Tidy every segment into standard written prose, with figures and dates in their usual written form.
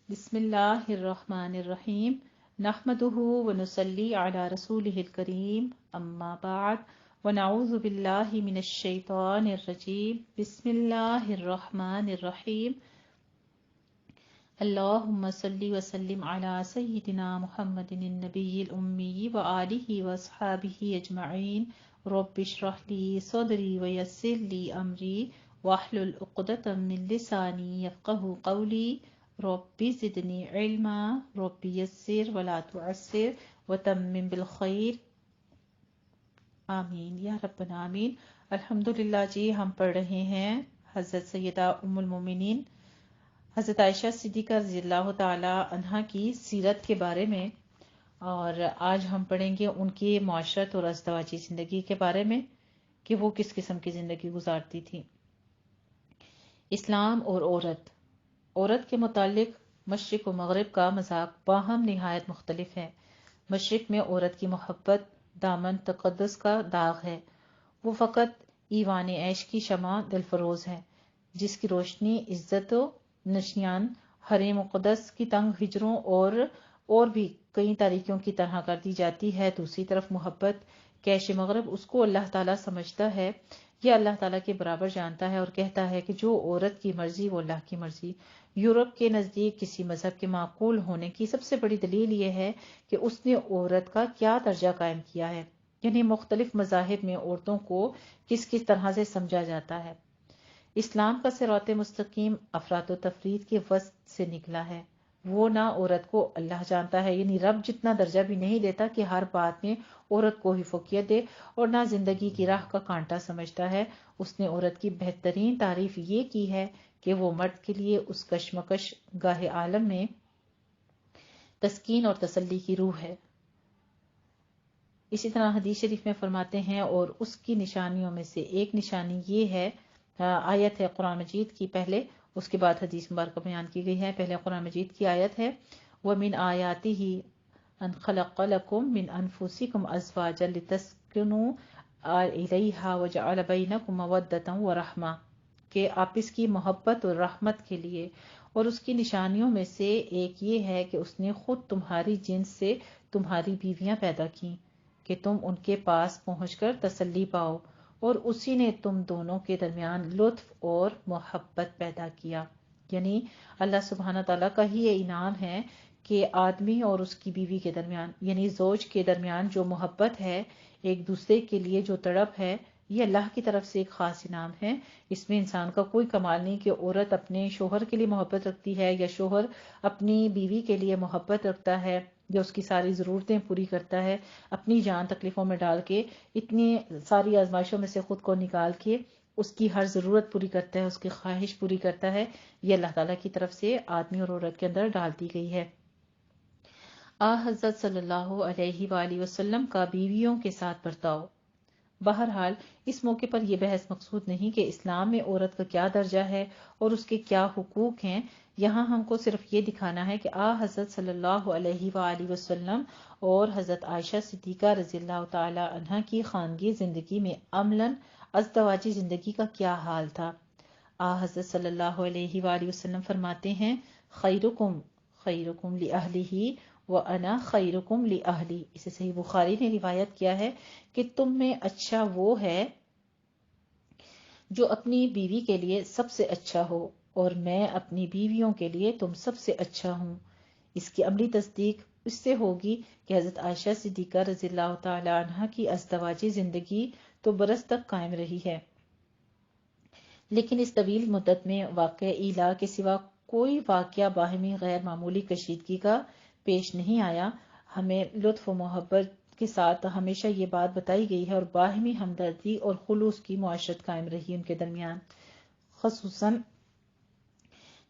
بسم اللہ الرحمن الرحیم نحمده ونصلی علی رسوله الکریم اما بعد ونعوذ باللہ من الشیطان الرجیم بسم اللہ الرحمن الرحیم اللہم صلی وسلم علی سیدنا محمد النبی الامی وآلہ واصحابہ اجمعین رب اشرح لی صدری ویسر لی امری واحلل عقدۃ من لسانی یفقہوا قولی رب زدنی علما رب یسر ولا تعسر وتمم بالخیر آمین یا ربنا آمین۔ الحمدللہ جی، ہم پڑھ رہے ہیں حضرت سیدہ ام المومنین حضرت عائشہ صدیقہ رضی اللہ تعالی عنہا کی سیرت کے بارے میں، اور آج ہم پڑھیں گے ان کی معاشرت اور ازدواجی زندگی کے بارے میں کہ وہ کس قسم کی زندگی گزارتی تھی۔ اسلام اور عورت کے متعلق مشرق و مغرب کا مذاق باہم نہایت مختلف ہے۔ مشرق میں عورت کی محبت دامن تقدس کا داغ ہے، وہ فقط ایوان عیش کی شمع دلفروز ہے جس کی روشنی عزت و نشیان حریم مقدس کی تنگ ہجروں اور بھی کئی تاریکیوں کی طرح کر دی جاتی ہے۔ دوسری طرف محبت کیش مغرب اس کو اللہ تعالیٰ سمجھتا ہے یا اللہ تعالیٰ کے برابر جانتا ہے اور کہتا ہے کہ جو عورت کی مرضی وہ اللہ کی مرضی۔ یورپ کے نزدیک کسی مذہب کے معقول ہونے کی سب سے بڑی دلیل یہ ہے کہ اس نے عورت کا کیا درجہ قائم کیا ہے، یعنی مختلف مذاہب میں عورتوں کو کس کس طرح سے سمجھا جاتا ہے۔ اسلام کا صراط مستقیم افراط و تفرید کے وسط سے نکلا ہے۔ وہ نہ عورت کو اللہ جانتا ہے، یعنی رب جتنا درجہ بھی نہیں دیتا کہ ہر بات میں عورت کو ہی فوقیت دے، اور نہ زندگی کی راہ کا کانٹا سمجھتا ہے۔ اس نے عورت کی بہترین تعریف یہ کی ہے کہ وہ مرد کے لیے اس کشمکش گاہ عالم میں تسکین اور تسلی کی روح ہے۔ اسی طرح حدیث شریف میں فرماتے ہیں، اور اس کی نشانیوں میں سے ایک نشانی یہ ہے، آیت ہے قرآن مجید کی، پہلے اس کے بعد حدیث مبارکہ بیان کی گئی ہے۔ پہلے قرآن مجید کی آیت ہے وَمِنْ آيَاتِهِ أَنْ خَلَقَ لَكُم مِّنْ أَنفُسِكُمْ أَزْوَاجًا لِتَسْكُنُوا إِلَيْهَا وَجَعَلَ بَيْنَكُم مَّوَدَّةً وَرَحْمَةً، کہ آپ اس کی محبت اور رحمت کے لیے، اور اس کی نشانیوں میں سے ایک یہ ہے کہ اس نے خود تمہاری جنس سے تمہاری بیویاں پیدا کی کہ تم ان کے پاس پہنچ کر تسلی پاؤ، اور اسی نے تم دونوں کے درمیان لطف اور محبت پیدا کیا۔ یعنی اللہ سبحانہ تعالیٰ کا ہی یہ انعام ہے کہ آدمی اور اس کی بیوی کے درمیان، یعنی زوج کے درمیان جو محبت ہے، ایک دوسرے کے لیے جو تڑپ ہے، یہ اللہ کی طرف سے ایک خاص انعام ہے۔ اس میں انسان کا کوئی کمال نہیں کہ عورت اپنے شوہر کے لیے محبت رکھتی ہے یا شوہر اپنی بیوی کے لیے محبت رکھتا ہے یا اس کی ساری ضرورتیں پوری کرتا ہے، اپنی جان تکلیفوں میں ڈال کے، اتنی ساری آزمائشوں میں سے خود کو نکال کے اس کی ہر ضرورت پوری کرتا ہے، اس کی خواہش پوری کرتا ہے۔ یہ اللہ تعالیٰ کی طرف سے آدمی اور عورت کے اندر ڈال دی گئی ہے۔ حضرت صلی اللہ علیہ وآلہ وسلم کا بیویوں کے ساتھ برتاؤ۔ بہرحال اس موقع پر یہ بحث مقصود نہیں کہ اسلام میں عورت کا کیا درجہ ہے اور اس کے کیا حقوق ہیں۔ یہاں ہم کو صرف یہ دکھانا ہے کہ حضرت صلی اللہ علیہ وآلہ وسلم اور حضرت عائشہ صدیقہ رضی اللہ تعالی عنہ کی خانگی زندگی میں عملاً ازدواجی زندگی کا کیا حال تھا۔ حضرت صلی اللہ علیہ وآلہ وسلم فرماتے ہیں، خیرکم خیرکم لأہلہ وَأَنَا خَيْرُكُمْ لِأَهْلِي۔ اسے صحیح بخاری نے روایت کیا ہے کہ تم میں اچھا وہ ہے جو اپنی بیوی کے لیے سب سے اچھا ہو، اور میں اپنی بیویوں کے لیے تم سب سے اچھا ہوں۔ اس کی عملی تصدیق اس سے ہوگی کہ حضرت عائشہ صدیقہ رضی اللہ تعالی عنہ کی ازدواجی زندگی تو برس تک قائم رہی ہے، لیکن اس طویل مدت میں واقع ایلا کے سوا کوئی واقعہ باہمی غیر معمولی کشیدگی کا پیش نہیں آیا۔ ہمیں لطف و محبت کے ساتھ ہمیشہ یہ بات بتائی گئی ہے، اور باہمی ہمدردی اور خلوص کی معاشرت قائم رہی ان کے درمیان، خصوصاً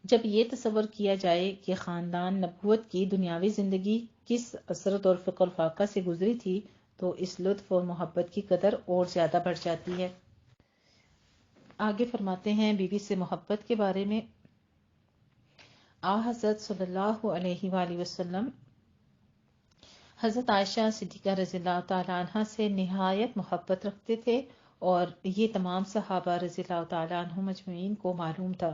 جب یہ تصور کیا جائے کہ خاندان نبوت کی دنیاوی زندگی کس عسرت اور فقر فاقہ سے گزری تھی، تو اس لطف اور محبت کی قدر اور زیادہ بڑھ جاتی ہے۔ آگے فرماتے ہیں بیوی سے محبت کے بارے میں، حضرت صلی اللہ علیہ وآلہ وسلم حضرت عائشہ صدیقہ رضی اللہ تعالی عنہ سے نہایت محبت رکھتے تھے، اور یہ تمام صحابہ رضی اللہ تعالی عنہم اجمعین کو معلوم تھا۔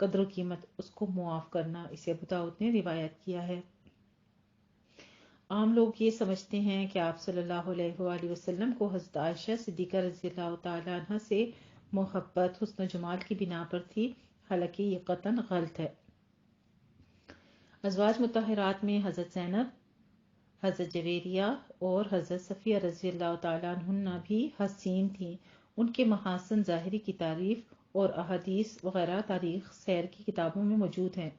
قدر و قیمت اس کو معاف کرنا، اسے ابو داؤد نے روایت کیا ہے۔ عام لوگ یہ سمجھتے ہیں کہ آپ صلی اللہ علیہ وآلہ وسلم کو حضرت عائشہ صدیقہ رضی اللہ تعالی عنہ سے محبت حسن و جمال کی بنا پر تھی، حالانکہ یہ قطعاً غلط ہے۔ ازواج مطہرات میں حضرت زینب، حضرت جویریہ اور حضرت صفیہ رضی اللہ تعالی عنہن بھی حسین تھیں۔ ان کے محاسن ظاہری کی تعریف اور احادیث وغیرہ تاریخ سیر کی کتابوں میں موجود ہیں،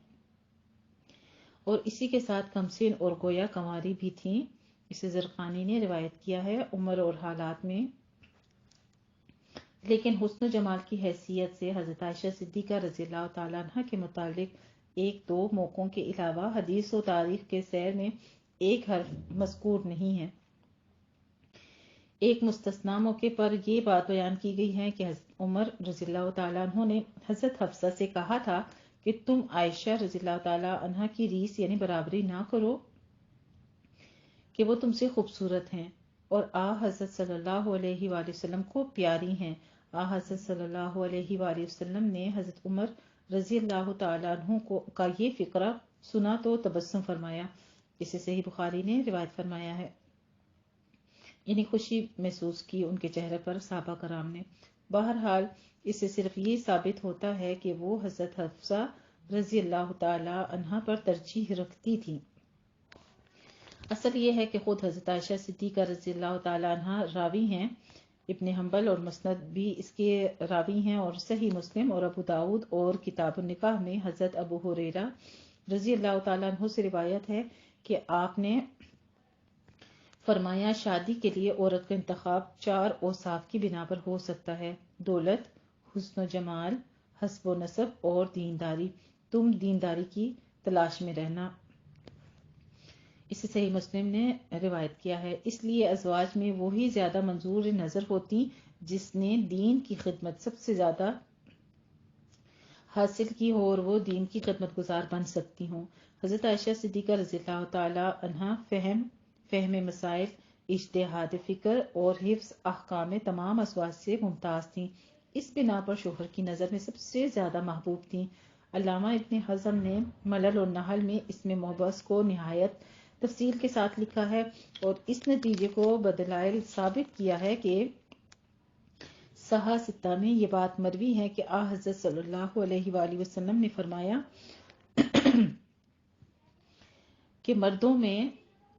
اور اسی کے ساتھ کمسن اور گویا کنواری بھی تھیں۔ اسے زرقانی نے روایت کیا ہے۔ عمر اور حالات میں لیکن حسن و جمال کی حیثیت سے حضرت عائشہ صدیقہ رضی اللہ تعالیٰ عنہ کے متعلق ایک دو موقعوں کے علاوہ حدیث و تاریخ کے سیر میں ایک حرف مذکور نہیں ہے۔ ایک مستثنا موقع پر یہ بات بیان کی گئی ہے کہ حضرت عمر رضی اللہ تعالیٰ عنہ نے حضرت حفصہ سے کہا تھا کہ تم عائشہ رضی اللہ تعالیٰ عنہ کی ریس یعنی برابری نہ کرو کہ وہ تم سے خوبصورت ہیں اور آ حضرت صلی اللہ علیہ وآلہ وسلم کو پیاری ہیں۔ آ حضرت صلی اللہ علیہ وآلہ وسلم نے حضرت عمر رضی اللہ تعالیٰ عنہ کا یہ فقرہ سنا تو تبسم فرمایا۔ اسے صحیح بخاری نے روایت فرمایا ہے، یعنی خوشی محسوس کی ان کے چہرے پر صحابہ کرام نے۔ بہرحال اس سے صرف یہ ثابت ہوتا ہے کہ وہ حضرت حفصہ رضی اللہ تعالی عنہا پر ترجیح رکھتی تھی۔ اصل یہ ہے کہ خود حضرت عائشہ صدیقہ رضی اللہ تعالی عنہا راوی ہیں، ابن حنبل اور مسند بھی اس کے راوی ہیں، اور صحیح مسلم اور ابو داؤد اور کتاب النکاح میں حضرت ابو ہریرہ رضی اللہ تعالی عنہ سے روایت ہے کہ آپ نے فرمایا شادی کے لیے عورت کا انتخاب 4 اوصاف کی بنا پر ہو سکتا ہے: دولت، حسن و جمال، حسب و نسب اور دینداری۔ تم دینداری کی تلاش میں رہنا۔ اسے صحیح مسلم نے روایت کیا ہے۔ اس لیے ازواج میں وہی زیادہ منظور نظر ہوتی جس نے دین کی خدمت سب سے زیادہ حاصل کی ہو اور وہ دین کی خدمت گزار بن سکتی ہوں۔ حضرت عائشہ صدیقہ رضی اللہ تعالی عنہا فہم مسائل، اجتہاد فکر اور حفظ احکام تمام ازواج سے ممتاز تھیں۔ اس بنا پر شوہر کی نظر میں سب سے زیادہ محبوب تھیں۔ علامہ ابن حزم نے ملل والنحل میں اس میں محبت کو نہایت تفصیل کے ساتھ لکھا ہے اور اس نتیجے کو بدلائل ثابت کیا ہے کہ صحاح ستہ میں یہ بات مروی ہے کہ آ حضرت صلی اللہ علیہ وآلہ وسلم نے فرمایا کہ مردوں میں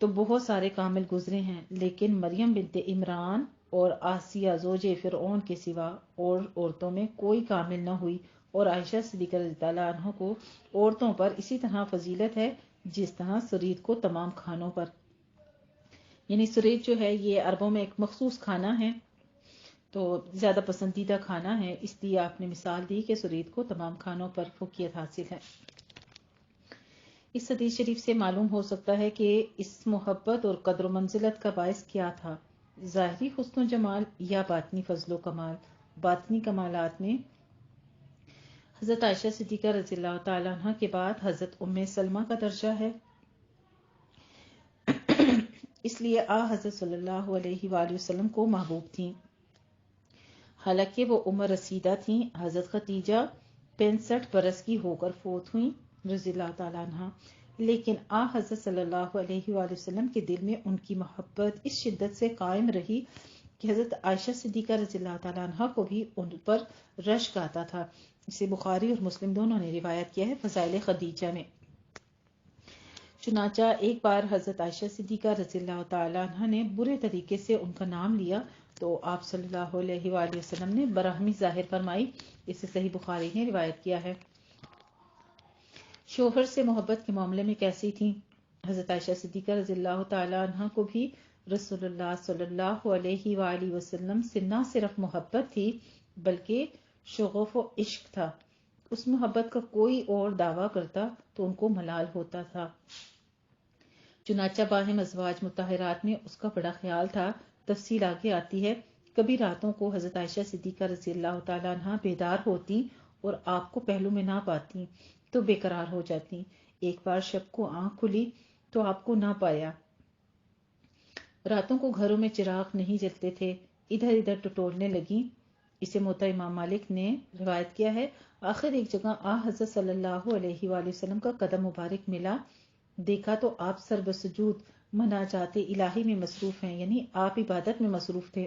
تو بہت سارے کامل گزرے ہیں، لیکن مریم بنت عمران اور آسیہ زوج فرعون کے سوا اور عورتوں میں کوئی کامل نہ ہوئی، اور عائشہ صدیقہ رضی اللہ عنہ کو عورتوں پر اسی طرح فضیلت ہے جس طرح سرید کو تمام کھانوں پر۔ یعنی سرید جو ہے یہ عربوں میں ایک مخصوص کھانا ہے، تو زیادہ پسندیدہ کھانا ہے، اس لیے آپ نے مثال دی کہ سرید کو تمام کھانوں پر فوقیت حاصل ہے۔ اس حدیث شریف سے معلوم ہو سکتا ہے کہ اس محبت اور قدر و منزلت کا باعث کیا تھا، ظاہری حسن و جمال یا باطنی فضل و کمال۔ باطنی کمالات میں حضرت عائشہ صدیقہ رضی اللہ تعالی عنہ کے بعد حضرت ام سلمہ کا درجہ ہے، اس لیے آ حضرت صلی اللہ علیہ وآلہ وسلم کو محبوب تھیں، حالانکہ وہ عمر رسیدہ تھیں۔ حضرت خدیجہ 65 برس کی ہو کر فوت ہوئیں رضی اللہ تعالی عنہ، لیکن آ حضرت صلی اللہ علیہ وآلہ وسلم کے دل میں ان کی محبت اس شدت سے قائم رہی کہ حضرت عائشہ صدیقہ رضی اللہ تعالی عنہ کو بھی ان پر رشک آتا تھا۔ اسے بخاری اور مسلم دونوں نے روایت کیا ہے فضائل خدیجہ میں۔ چنانچہ ایک بار حضرت عائشہ صدیقہ رضی اللہ تعالی عنہ نے برے طریقے سے ان کا نام لیا تو آپ صلی اللہ علیہ وآلہ وسلم نے برہمی ظاہر فرمائی۔ اسے صحیح بخاری نے روایت کیا ہے۔ شوہر سے محبت کے معاملے میں کیسی تھیں؟ حضرت عائشہ صدیقہ رضی اللہ تعالی عنہ کو بھی رسول اللہ صلی اللہ علیہ وآلہ وسلم سے نہ صرف محبت تھی بلکہ شغف و عشق تھا۔ اس محبت کا کوئی اور دعویٰ کرتا تو ان کو ملال ہوتا تھا۔ چنانچہ باہم ازواج مطہرات میں اس کا بڑا خیال تھا۔ تفصیل آگے آتی ہے۔ کبھی راتوں کو حضرت عائشہ صدیقہ رضی اللہ تعالی عنہ بیدار ہوتی اور آپ کو پہلو میں نہ پاتی تو بے قرار ہو جاتی۔ ایک بار شب کو آنکھ کھلی تو آپ کو نہ پایا۔ راتوں کو گھروں میں چراغ نہیں جلتے تھے، ادھر ادھر ٹٹولنے لگی۔ اسے موطا امام مالک نے روایت کیا ہے۔ آخر ایک جگہ حضرت صلی اللہ علیہ وآلہ وسلم کا قدم مبارک ملا، دیکھا تو آپ سر بسجود مناجات الہی میں مصروف ہیں، یعنی آپ عبادت میں مصروف تھے۔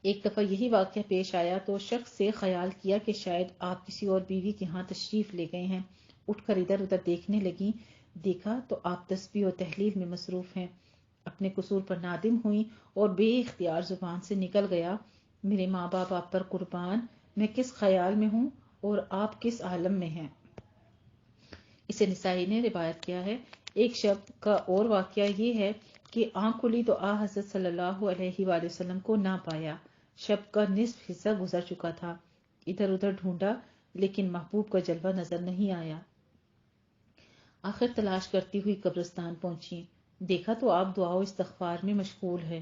ایک دفعہ یہی واقعہ پیش آیا تو شخص سے خیال کیا کہ شاید آپ کسی اور بیوی کے ہاں تشریف لے گئے ہیں۔ اٹھ کر ادھر ادھر دیکھنے لگی، دیکھا تو آپ تسبیح و تحلیل میں مصروف ہیں۔ اپنے قصور پر نادم ہوئی اور بے اختیار زبان سے نکل گیا، میرے ماں باپ آپ پر قربان، میں کس خیال میں ہوں اور آپ کس عالم میں ہیں۔ اسے نسائی نے روایت کیا ہے۔ ایک شب کا اور واقعہ یہ ہے کہ آنکھ کھلی تو حضرت صلی اللہ علیہ وآلہ وسلم کو نہ پایا۔ شب کا نصف حصہ گزر چکا تھا، ادھر ادھر ڈھونڈا لیکن محبوب کا جلوہ نظر نہیں آیا۔ آخر تلاش کرتی ہوئی قبرستان پہنچی، دیکھا تو آپ دعا و استغفار میں مشغول ہے۔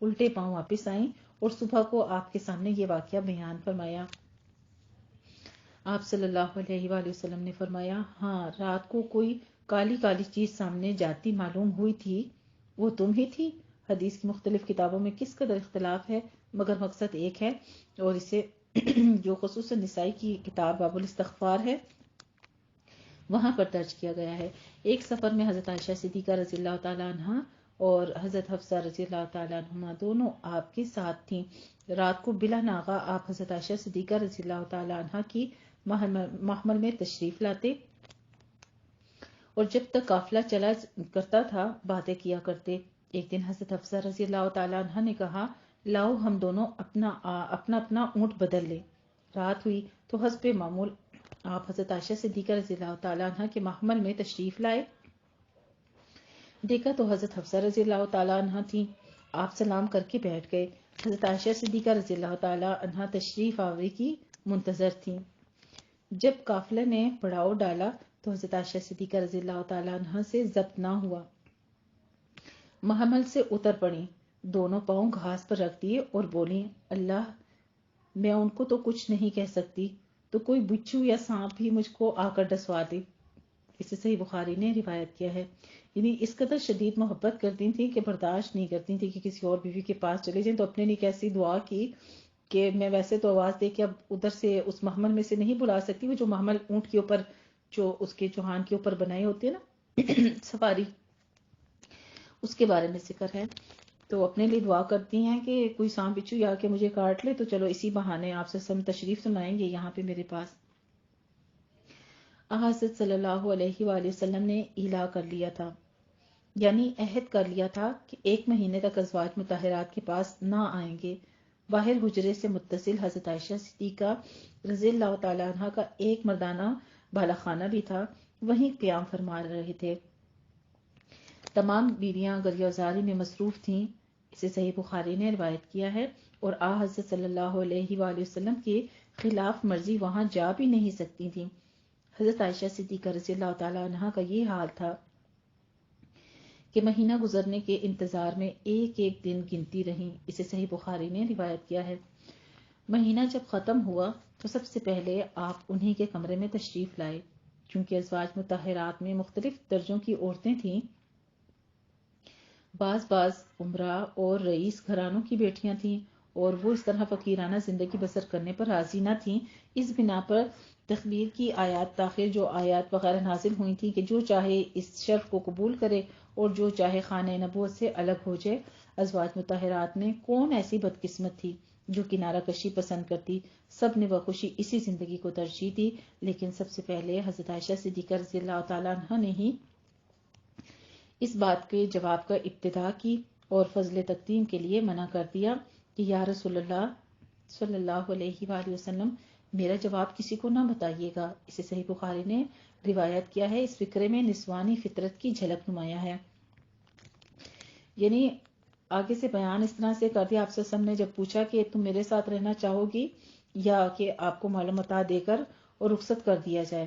الٹے پاؤں واپس آئیں اور صبح کو آپ کے سامنے یہ واقعہ بیان فرمایا۔ آپ صلی اللہ علیہ وآلہ وسلم نے فرمایا، ہاں رات کو کوئی کالی کالی چیز سامنے جاتی معلوم ہوئی تھی، وہ تم ہی تھی۔ حدیث کی مختلف کتابوں میں کس قدر اختلاف ہے، مگر مقصد ایک ہے، اور اسے جو خصوصاً نسائی کی کتاب باب الاستغفار ہے وہاں پر درج کیا گیا ہے۔ ایک سفر میں حضرت عائشہ صدیقہ رضی اللہ تعالیٰ عنہ اور حضرت حفصہ رضی اللہ تعالیٰ عنہما دونوں آپ کے ساتھ تھیں۔ رات کو بلا ناغہ آپ حضرت عائشہ صدیقہ رضی اللہ تعالیٰ عنہ کی محمل میں تشریف لاتے اور جب تک قافلہ چلا کرتا تھا باتیں کیا کرتے۔ ایک دن حضرت حفصہ رضی اللہ تعالیٰ عنہ نے کہا، لاؤ ہم دونوں اپنا اپنا اونٹ بدل لے۔ رات ہوئی تو حسب معمول آپ حضرت عائشہ صدیقہ رضی اللہ تعالیٰ عنہ کے محمل میں تشریف لائے، دیکھا تو حضرت حفصہ رضی اللہ تعالیٰ عنہ تھی۔ آپ سلام کر کے بیٹھ گئے۔ حضرت عائشہ صدیقہ رضی اللہ تعالیٰ عنہ تشریف آوری کی منتظر تھی۔ جب قافلہ نے پڑاؤ ڈالا تو حضرت عائشہ صدیقہ رضی اللہ تعالیٰ عنہ سے ضبط نہ ہوا، محمل سے اتر پڑی، دونوں پاؤں گھاس پر رکھ دیے اور بولی، اللہ، میں ان کو تو کچھ نہیں کہہ سکتی، تو کوئی بچھو یا سانپ بھی مجھ کو آ کر ڈسوا دے۔ اسے صحیح بخاری نے روایت کیا ہے۔ یعنی اس قدر شدید محبت کرتی تھی کہ برداشت نہیں کرتی تھی کہ کسی اور بیوی کے پاس چلے جائیں، تو اپنے لیے کیسی دعا کی کہ میں ویسے تو آواز دے کے اب ادھر سے اس محمل میں سے نہیں بلا سکتی، وہ جو محمل اونٹ کے اوپر جو اس کے چوہان کے اوپر بنائے ہوتے ہیں نا سفاری، اس کے بارے میں ذکر ہے، تو اپنے لیے دعا کرتی ہیں کہ کوئی سانپ بچھو یا کہ مجھے کاٹ لے تو چلو اسی بہانے آپ سے تشریف سنائیں گے یہاں پہ میرے پاس۔ حضرت صلی اللہ علیہ وآلہ وسلم نے ایلا کر لیا تھا، یعنی عہد کر لیا تھا کہ 1 مہینے تک ازواج مطہرات کے پاس نہ آئیں گے۔ باہر حجرے سے متصل حضرت عائشہ صدیقہ رضی اللہ تعالیٰ عنہ کا ایک مردانہ بالا خانہ بھی تھا، وہیں قیام فرما رہے تھے۔ تمام بیویاں گریہزاری میں مصروف تھیں، اسے صحیح بخاری نے روایت کیا ہے، اور حضرت صلی اللہ علیہ وآلہ وسلم کے خلاف مرضی وہاں جا بھی نہیں سکتی تھیں۔ حضرت عائشہ صدیقہ رضی اللہ تعالیٰ عنہ کا یہ حال تھا کہ مہینہ گزرنے کے انتظار میں ایک ایک دن گنتی رہیں، اسے صحیح بخاری نے روایت کیا ہے۔ مہینہ جب ختم ہوا تو سب سے پہلے آپ انہی کے کمرے میں تشریف لائے، چونکہ ازواج مطہرات میں مختلف درجوں کی عورتیں تھیں، بعض عمرہ اور رئیس گھرانوں کی بیٹیاں تھیں، اور وہ اس طرح فقیرانہ زندگی بسر کرنے پر راضی نہ تھیں۔ اس بنا پر تخبیر کی آیات تاخیر جو آیات وغیرہ نازل ہوئی تھی کہ جو چاہے اس شرف کو قبول کرے اور جو چاہے خانہ نبوت سے الگ ہو جائے۔ ازواج مطہرات میں کون ایسی بدقسمت تھی جو کنارہ کشی پسند کرتی؟ سب نے بخوشی اسی زندگی کو ترجیح دی، لیکن سب سے پہلے حضرت عائشہ صدیقہ رضی اللہ تعالیٰ عنہ نے ہی اس بات کے جواب کا ابتدا کی اور فضل تقدیم کے لیے منع کر دیا کہ یا رسول اللہ صلی اللہ علیہ وآلہ وسلم، میرا جواب کسی کو نہ بتائیے گا۔ اسے صحیح بخاری نے روایت کیا ہے۔ اس فکرے میں نسوانی فطرت کی جھلک نمایاں ہے، یعنی آگے سے بیان اس طرح سے کر دیا۔ آپ سے سب نے جب پوچھا کہ تم میرے ساتھ رہنا چاہو گی یا کہ آپ کو معلومات دے کر اور رخصت کر دیا جائے،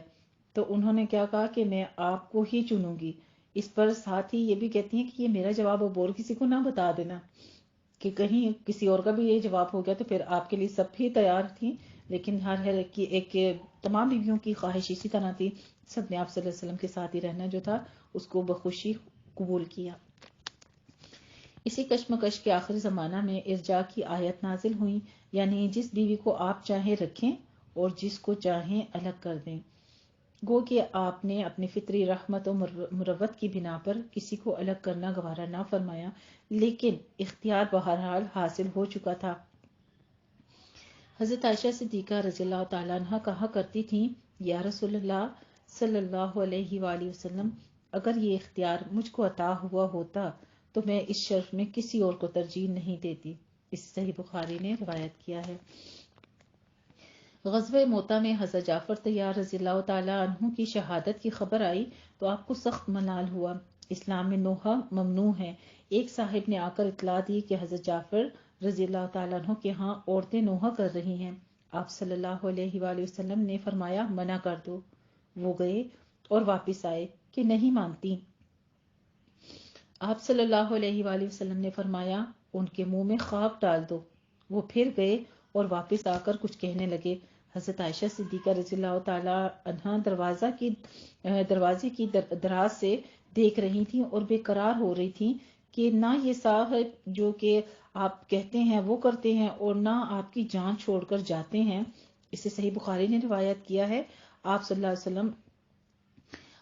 تو انہوں نے کیا کہا کہ میں آپ کو ہی چنوں گی۔ اس پر ساتھ ہی یہ بھی کہتی ہیں کہ یہ میرا جواب اب اور کسی کو نہ بتا دینا، کہ کہیں کسی اور کا بھی یہ جواب ہو گیا تو پھر آپ کے لیے سب بھی تیار تھیں، لیکن ہر ایک تمام بیویوں کی خواہش اسی طرح تھی، سب نے آپ صلی اللہ علیہ وسلم کے ساتھ ہی رہنا جو تھا اس کو بخوشی قبول کیا۔ اسی کشمکش کے آخری زمانہ میں ارجاء کی آیت نازل ہوئی، یعنی جس بیوی کو آپ چاہیں رکھیں اور جس کو چاہیں الگ کر دیں۔ گو کہ آپ نے اپنی فطری رحمت و مروت کی بنا پر کسی کو الگ کرنا گوارا نہ فرمایا، لیکن اختیار بہرحال حاصل ہو چکا تھا۔ حضرت عائشہ صدیقہ رضی اللہ تعالیٰ عنہ کہا کرتی تھیں، یا رسول اللہ صلی اللہ علیہ وآلہ وسلم، اگر یہ اختیار مجھ کو عطا ہوا ہوتا تو میں اس شرف میں کسی اور کو ترجیح نہیں دیتی۔ اس صحیح بخاری نے روایت کیا ہے۔ غزوہ موتا میں حضرت جعفر طیار رضی اللہ تعالیٰ عنہ کی شہادت کی خبر آئی تو آپ کو سخت ملال ہوا۔ اسلام میں نوحہ ممنوع ہے۔ ایک صاحب نے آ کر اطلاع دی کہ حضرت جعفر رضی اللہ تعالیٰ عنہ کے ہاں عورتیں نوحہ کر رہی ہیں۔ آپ صلی اللہ علیہ وآلہ وسلم نے فرمایا، منع کر دو۔ وہ گئے اور واپس آئے کہ نہیں مانتی۔ آپ صلی اللہ علیہ وآلہ وسلم نے فرمایا، ان کے منہ میں خاک ڈال دو۔ وہ پھر گئے اور واپس آ کر کچھ کہنے لگے۔ حضرت عائشہ صدیقہ رضی اللہ تعالیٰ عنہ دروازے کی دراز سے دیکھ رہی تھیں اور بے قرار ہو رہی تھیں کہ نہ یہ صاحب جو کہ آپ کہتے ہیں وہ کرتے ہیں اور نہ آپ کی جان چھوڑ کر جاتے ہیں۔ اسے صحیح بخاری نے روایت کیا ہے۔ آپ صلی اللہ علیہ وسلم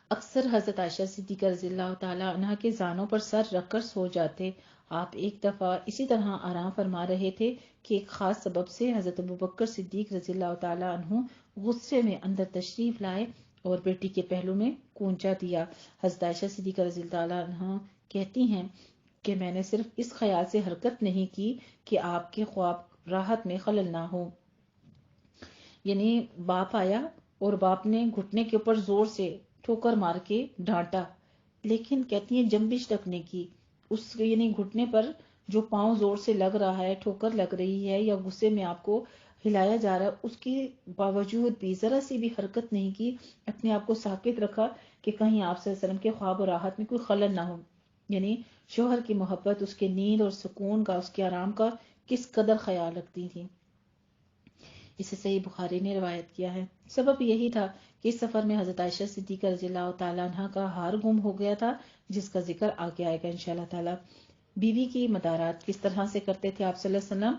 اکثر حضرت عائشہ صدیقہ رضی اللہ تعالیٰ عنہ کے زانوں پر سر رکھ کر سو جاتے۔ آپ ایک دفعہ اسی طرح آرام فرما رہے تھے کہ ایک خاص سبب سے حضرت ابوبکر صدیق رضی اللہ تعالیٰ عنہ غصے میں اندر تشریف لائے اور بیٹی کے پہلو میں کونچا دیا۔ حضرت عائشہ صدیقہ رضی اللہ تعالیٰ عنہ کہتی ہیں کہ میں نے صرف اس خیال سے حرکت نہیں کی کہ آپ کے خواب راحت میں خلل نہ ہو۔ یعنی باپ آیا اور باپ نے گھٹنے کے اوپر زور سے ٹھوکر مار کے ڈانٹا، لیکن کہتی ہیں جنبش تک نہیں کی۔ اس یعنی گھٹنے پر جو پاؤں زور سے لگ رہا ہے، ٹھوکر لگ رہی ہے یا غصے میں آپ کو ہلایا جا رہا ہے، اس کے باوجود بھی ذرا سی بھی حرکت نہیں کی، اپنے آپ کو ساکت رکھا کہ کہیں آپ صلی اللہ علیہ وسلم کے خواب و راحت میں کوئی خلل نہ ہو۔ یعنی شوہر کی محبت، اس کے نیند اور سکون کا، اس کے آرام کا کس قدر خیال رکھتی تھی۔ اسے صحیح بخاری نے روایت کیا ہے۔ سبب یہی تھا کہ اس سفر میں حضرت عائشہ صدیقہ رضی اللہ تعالیٰ عنہ کا ہار گم ہو گیا تھا، جس کا ذکر آگے آئے گا انشاءاللہ تعالیٰ۔ بیوی کی مدارات کس طرح سے کرتے تھے آپ صلی اللہ علیہ وسلم؟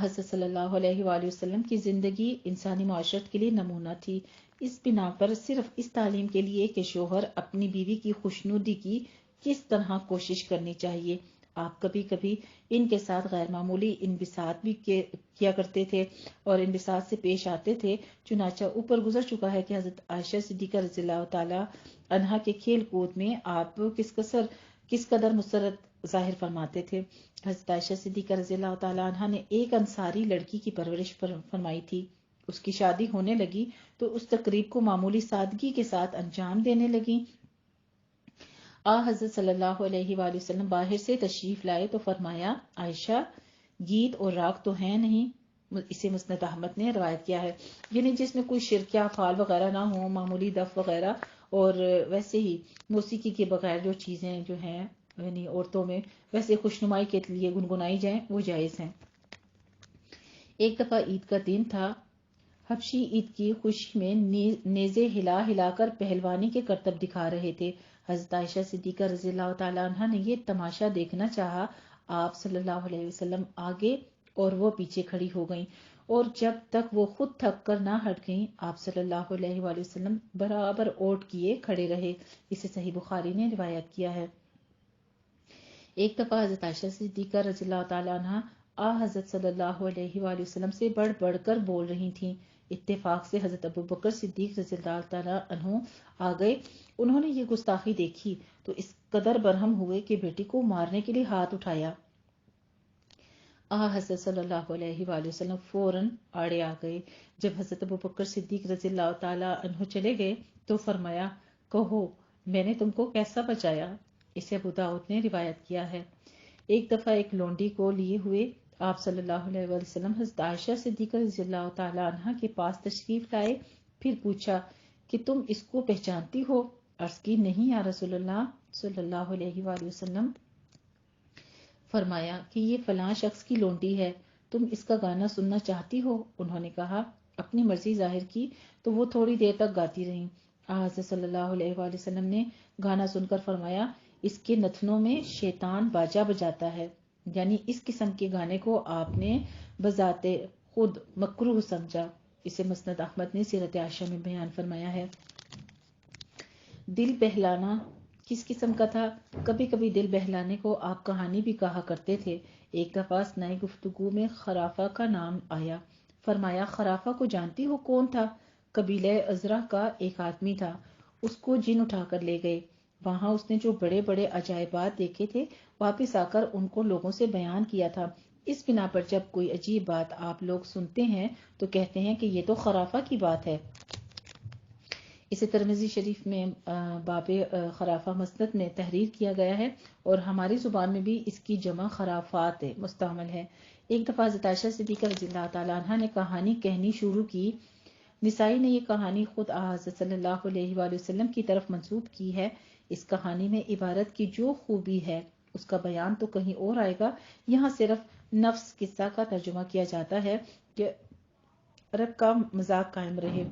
حضرت صلی اللہ علیہ وآلہ وسلم کی زندگی انسانی معاشرت کے لیے نمونہ تھی۔ اس بنا پر صرف اس تعلیم کے لیے کہ شوہر اپنی بیوی کی خوشنودی کی کس طرح کوشش کرنی چاہیے۔ آپ کبھی کبھی ان کے ساتھ غیر معمولی انبساط بھی کیا کرتے تھے اور انبساط سے پیش آتے تھے۔ چنانچہ اوپر گزر چکا ہے کہ حضرت عائشہ صدیقہ رضی اللہ تعالی عنہا کے کھیل کود میں آپ کس قدر مسرت ظاہر فرماتے تھے۔ حضرت عائشہ صدیقہ رضی اللہ تعالیٰ عنہا نے ایک انصاری لڑکی کی پرورش فرمائی تھی۔ اس کی شادی ہونے لگی تو اس تقریب کو معمولی سادگی کے ساتھ انجام دینے لگی۔ حضرت صلی اللہ علیہ وآلہ وسلم باہر سے تشریف لائے تو فرمایا، عائشہ گیت اور راگ تو ہے نہیں؟ اسے مسند احمد نے روایت کیا ہے۔ یعنی جس میں کوئی شرکیہ افعال وغیرہ نہ ہو، معمولی دف وغیرہ، اور ویسے ہی موسیقی کے بغیر جو چیزیں جو ہیں یعنی عورتوں میں ویسے خوشنمائی کے لیے گنگنائی جائیں وہ جائز ہیں۔ ایک دفعہ عید کا دن تھا۔ حبشی عید کی خوشی میں نیزے ہلا ہلا کر پہلوانی کے کرتب دکھا رہے تھے۔ حضرت عائشہ صدیقہ رضی اللہ تعالیٰ عنہ نے یہ تماشا دیکھنا چاہا۔ آپ صلی اللہ علیہ وسلم آگے اور وہ پیچھے کھڑی ہو گئیں، اور جب تک وہ خود تھک کر نہ ہٹ گئیں آپ صلی اللہ علیہ وآلہ وسلم برابر اوٹ کیے کھڑے رہے۔ اسے صحیح بخاری نے روایت کیا ہے۔ ایک دفعہ حضرت عائشہ صدیقہ رضی اللہ تعالیٰ عنہ حضرت صلی اللہ علیہ وآلہ وسلم سے بڑھ بڑھ کر بول رہی تھیں۔ اتفاق سے حضرت ابوبکر صدیق رضی اللہ تعالیٰ عنہ آ گئے۔ انہوں نے یہ گستاخی دیکھی تو اس قدر برہم ہوئے کہ بیٹی کو مارنے کے لیے ہاتھ اٹھایا۔ حضرت صلی اللہ علیہ وآلہ وسلم فوراً آڑے آ گئے۔ جب حضرت ابوبکر صدیق رضی اللہ تعالیٰ عنہ چلے گئے تو فرمایا، کہو میں نے تم کو کیسا بچایا؟ اسے ابو داؤد نے روایت کیا ہے۔ ایک دفعہ ایک لونڈی کو لیے ہوئے آپ صلی اللہ علیہ وآلہ وسلم حضرت عائشہ صدیقہ رضی اللہ تعالیٰ عنہ کے پاس تشریف لائے۔ پھر پوچھا کہ تم اس کو پہچانتی ہو؟ عرض کی، نہیں یا رسول اللہ صلی اللہ علیہ وآلہ وسلم۔ فرمایا کہ یہ فلاں شخص کی لونڈی ہے، تم اس کا گانا سننا چاہتی ہو؟ انہوں نے کہا۔ اپنی مرضی ظاہر کی تو وہ تھوڑی دیر تک گاتی رہیں۔ حضرت صلی اللہ علیہ وآلہ وسلم نے گانا سن کر فرمایا، اس کے نتنوں میں شیطان باجا بجاتا ہے۔ یعنی اس قسم کے گانے کو آپ نے بذات خود مکروہ سمجھا. اسے مسند احمد نے سیرت عائشہ میں بیان فرمایا ہے. دل بہلانا کس قسم کا تھا؟ کبھی کبھی دل بہلانے کو آپ کہانی بھی کہا کرتے تھے. ایک دفعہ نئی گفتگو میں خرافہ کا نام آیا. فرمایا خرافہ کو جانتی ہو؟ کون تھا؟ قبیلہ ازرع کا ایک آدمی تھا. اس کو جن اٹھا کر لے گئے. وہاں اس نے جو بڑے بڑے عجائبات دیکھے تھے واپس آ کر ان کو لوگوں سے بیان کیا تھا. اس بنا پر جب کوئی عجیب بات آپ لوگ سنتے ہیں تو کہتے ہیں کہ یہ تو خرافہ کی بات ہے. اسے ترمذی شریف میں باب خرافہ مسند میں تحریر کیا گیا ہے اور ہماری زبان میں بھی اس کی جمع خرافات مستعمل ہے. ایک دفعہ حضرت عائشہ صدیقہ رضی اللہ تعالیٰ عنہ نے کہانی کہنی شروع کی. نسائی نے یہ کہانی خود حضرت صلی اللہ علیہ وآلہ وسلم کی طرف منسوب کی ہے. اس کہانی میں عبارت کی جو خوبی ہے اس کا بیان تو کہیں اور آئے گا. یہاں صرف نفس قصہ کا ترجمہ کیا جاتا ہے کہ عرب کا مذاق قائم رہے.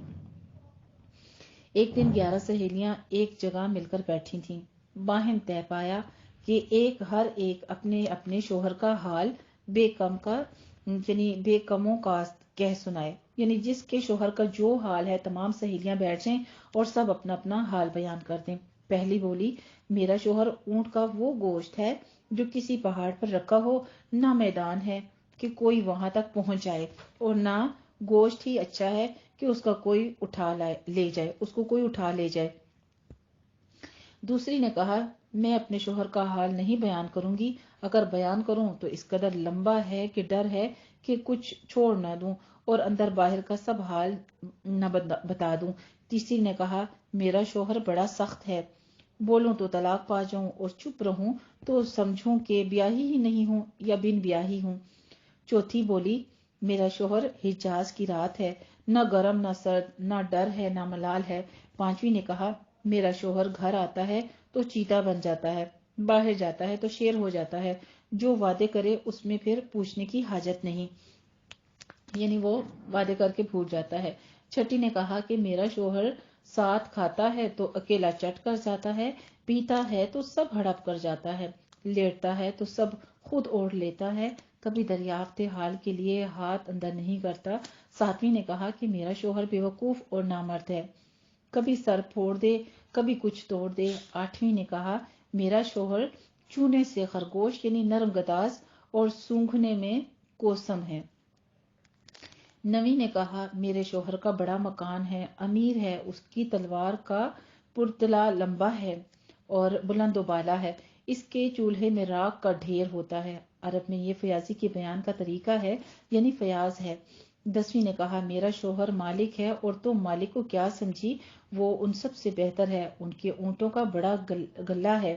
ایک دن 11 سہیلیاں ایک جگہ مل کر بیٹھی تھیں. باہم طے پایا کہ ہر ایک اپنے اپنے شوہر کا حال بے کموں کاست کہہ سنائے. یعنی جس کے شوہر کا جو حال ہے تمام سہیلیاں بیٹھ جائیں اور سب اپنا اپنا حال بیان کر دیں. پہلی بولی میرا شوہر اونٹ کا وہ گوشت ہے جو کسی پہاڑ پر رکھا ہو. نہ میدان ہے کہ کوئی وہاں تک پہنچ جائے اور نہ گوشت ہی اچھا ہے کہ اس کو کوئی اٹھا لے جائے. دوسری نے کہا میں اپنے شوہر کا حال نہیں بیان کروں گی. اگر بیان کروں تو اس قدر لمبا ہے کہ ڈر ہے کہ کچھ چھوڑ نہ دوں اور اندر باہر کا سب حال نہ بتا دوں. تیسری نے کہا میرا شوہر بڑا سخت ہے. بولوں تو طلاق پا جاؤں اور چپ رہوں تو سمجھوں کہ بیاہی ہی نہیں ہوں یا بن بیاہی ہوں. چوتھی بولی میرا شوہر حجاز کی رات ہے. نہ گرم نہ سرد، نہ ڈر ہے نہ ملال ہے. پانچویں نے کہا میرا شوہر گھر آتا ہے تو چیتا بن جاتا ہے، باہر جاتا ہے تو شیر ہو جاتا ہے. جو وعدے کرے اس میں پھر پوچھنے کی حاجت نہیں، یعنی وہ وعدے کر کے بھول جاتا ہے. چھٹی نے کہا کہ میرا شوہر ساتھ کھاتا ہے تو اکیلا چٹ کر جاتا ہے، پیتا ہے تو سب ہڑپ کر جاتا ہے، لیٹتا ہے تو سب خود اوڑھ لیتا ہے، کبھی دریافت حال کے لیے ہاتھ اندر نہیں کرتا. ساتویں نے کہا کہ میرا شوہر بیوقوف اور نامرد ہے، کبھی سر پھوڑ دے کبھی کچھ توڑ دے. آٹھویں نے کہا میرا شوہر چونے سے خرگوش یعنی نرم گداز اور سونگھنے میں کوسم ہے. نویں نے کہا میرے شوہر کا بڑا مکان ہے، امیر ہے، اس کی تلوار کا پرتلا لمبا ہے اور بلند و بالا ہے، اس کے چولہے میں راکھ کا ڈھیر ہوتا ہے. عرب میں یہ فیاضی کے بیان کا طریقہ ہے، یعنی فیاض ہے. 10ویں نے کہا میرا شوہر مالک ہے اور تم مالک کو کیا سمجھی، وہ ان سب سے بہتر ہے، ان کے اونٹوں کا بڑا گلہ ہے،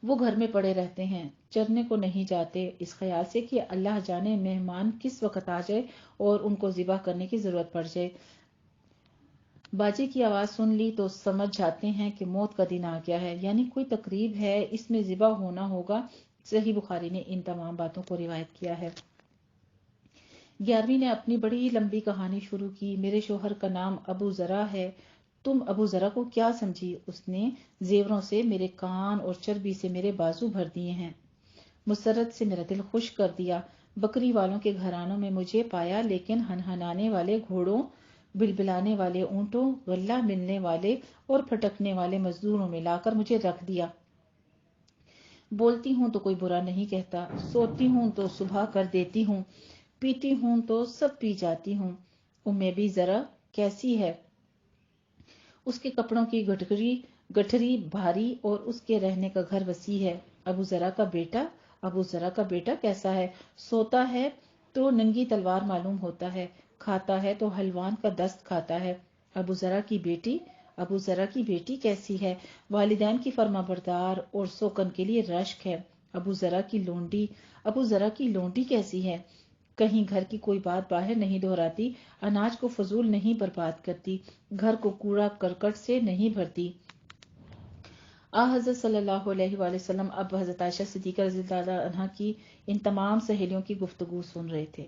وہ گھر میں پڑے رہتے ہیں، چرنے کو نہیں جاتے، اس خیال سے کہ اللہ جانے مہمان کس وقت آ جائے اور ان کو ذبح کرنے کی ضرورت پڑ جائے. باجے کی آواز سن لی تو سمجھ جاتے ہیں کہ موت کا دن آ گیا ہے، یعنی کوئی تقریب ہے، اس میں ذبح ہونا ہوگا. صحیح بخاری نے ان تمام باتوں کو روایت کیا ہے. 11ویں نے اپنی بڑی لمبی کہانی شروع کی. میرے شوہر کا نام ابو ذرا ہے. تم ابو ذرا کو کیا سمجھی؟ اس نے زیوروں سے میرے کان اور چربی سے میرے بازو بھر دیے ہیں، مسرت سے میرا دل خوش کر دیا. بکری والوں کے گھرانوں میں مجھے پایا، لیکن ہنہنانے والے گھوڑوں، بلبلانے والے اونٹوں، غلہ ملنے والے اور پھٹکنے والے مزدوروں میں لا کر مجھے رکھ دیا. بولتی ہوں تو کوئی برا نہیں کہتا، سوتی ہوں تو صبح کر دیتی ہوں، پیتی ہوں تو سب پی جاتی ہوں. بھی ذرا کیسی ہے؟ اس کے کپڑوں کی گٹھری بھاری اور اس کے رہنے کا گھر وسیع ہے. ابو ذرا کا بیٹا کیسا ہے؟ سوتا ہے تو ننگی تلوار معلوم ہوتا ہے، کھاتا ہے تو حلوان کا دست کھاتا ہے. ابو ذرا کی بیٹی کیسی ہے؟ والدین کی فرما بردار اور سوکن کے لیے رشک ہے. ابو ذرا کی لونڈی کیسی ہے؟ کہیں گھر کی کوئی بات باہر نہیں دہراتی، اناج کو فضول نہیں برباد کرتی، گھر کو کوڑا کرکٹ سے نہیں بھرتی. حضرت صلی اللہ علیہ وآلہ وسلم اب حضرت عائشہ صدیقہ رضی اللہ عنہا کی ان تمام سہیلیوں کی گفتگو سن رہے تھے.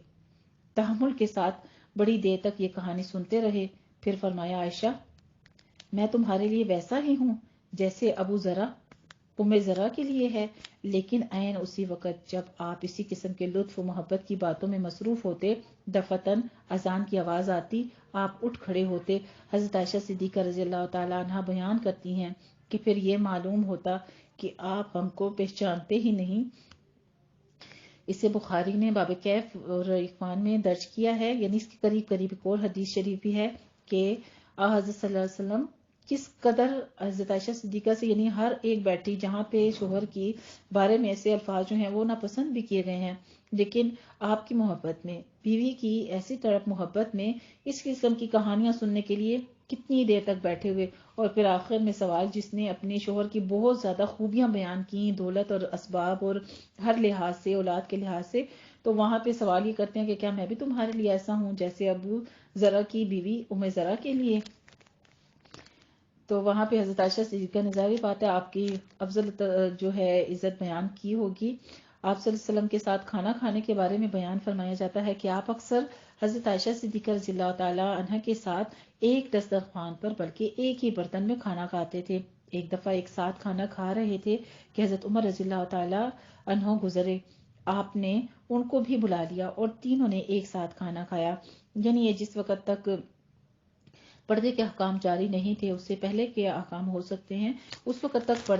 تحمل کے ساتھ بڑی دیر تک یہ کہانی سنتے رہے. پھر فرمایا عائشہ میں تمہارے لیے ویسا ہی ہوں جیسے ابو ذرا. ام ذرا کے لیے ہے، لیکن عین اسی وقت جب آپ اسی قسم کے لطف و محبت کی باتوں میں مصروف ہوتے، دفتن اذان کی آواز آتی، آپ اٹھ کھڑے ہوتے۔ حضرت عائشہ صدیقہ رضی اللہ تعالی عنہا بیان کرتی ہیں کہ پھر یہ معلوم ہوتا کہ آپ ہم کو پہچانتے ہی نہیں۔ اسے بخاری نے باب کیف اور اخوان میں درج کیا ہے، یعنی اس کے قریب قریب ایک اور حدیث شریف بھی ہے کہ حضرت صلی اللہ علیہ وسلم کس قدر حضرت عائشہ صدیقہ سے، یعنی ہر ایک بیٹھی جہاں پہ شوہر کی بارے میں ایسے الفاظ جو ہیں وہ ناپسند بھی کیے گئے ہیں، لیکن آپ کی محبت میں، بیوی کی ایسی طرف محبت میں اس قسم کی کہانیاں سننے کے لیے کتنی دیر تک بیٹھے ہوئے، اور پھر آخر میں سوال جس نے اپنے شوہر کی بہت زیادہ خوبیاں بیان کی، دولت اور اسباب اور ہر لحاظ سے، اولاد کے لحاظ سے، تو وہاں پہ سوال یہ کرتے ہیں کہ کیا میں بھی تمہارے لیے ایسا ہوں جیسے ابو ذرا کی بیوی ام ذرا کے لیے؟ تو وہاں پہ حضرت عائشہ صدیقہ نے ظاہر بات ہے آپ کی افضل جو ہے عزت بیان کی ہوگی۔ آپ صلی اللہ علیہ وسلم کے ساتھ کھانا کھانے کے بارے میں بیان فرمایا جاتا ہے کہ آپ اکثر حضرت عائشہ صدیقہ رضی اللہ تعالی عنہ کے ساتھ ایک دسترخوان پر بلکہ ایک ہی برتن میں کھانا کھاتے تھے۔ ایک دفعہ ایک ساتھ کھانا کھا رہے تھے کہ حضرت عمر رضی اللہ تعالی عنہ گزرے، آپ نے ان کو بھی بلا لیا اور تینوں نے ایک ساتھ کھانا کھایا۔ یعنی یہ جس وقت تک پردے کے احکام جاری نہیں تھے، اس سے پہلے کے احکام ہو سکتے ہیں، اس وقت تک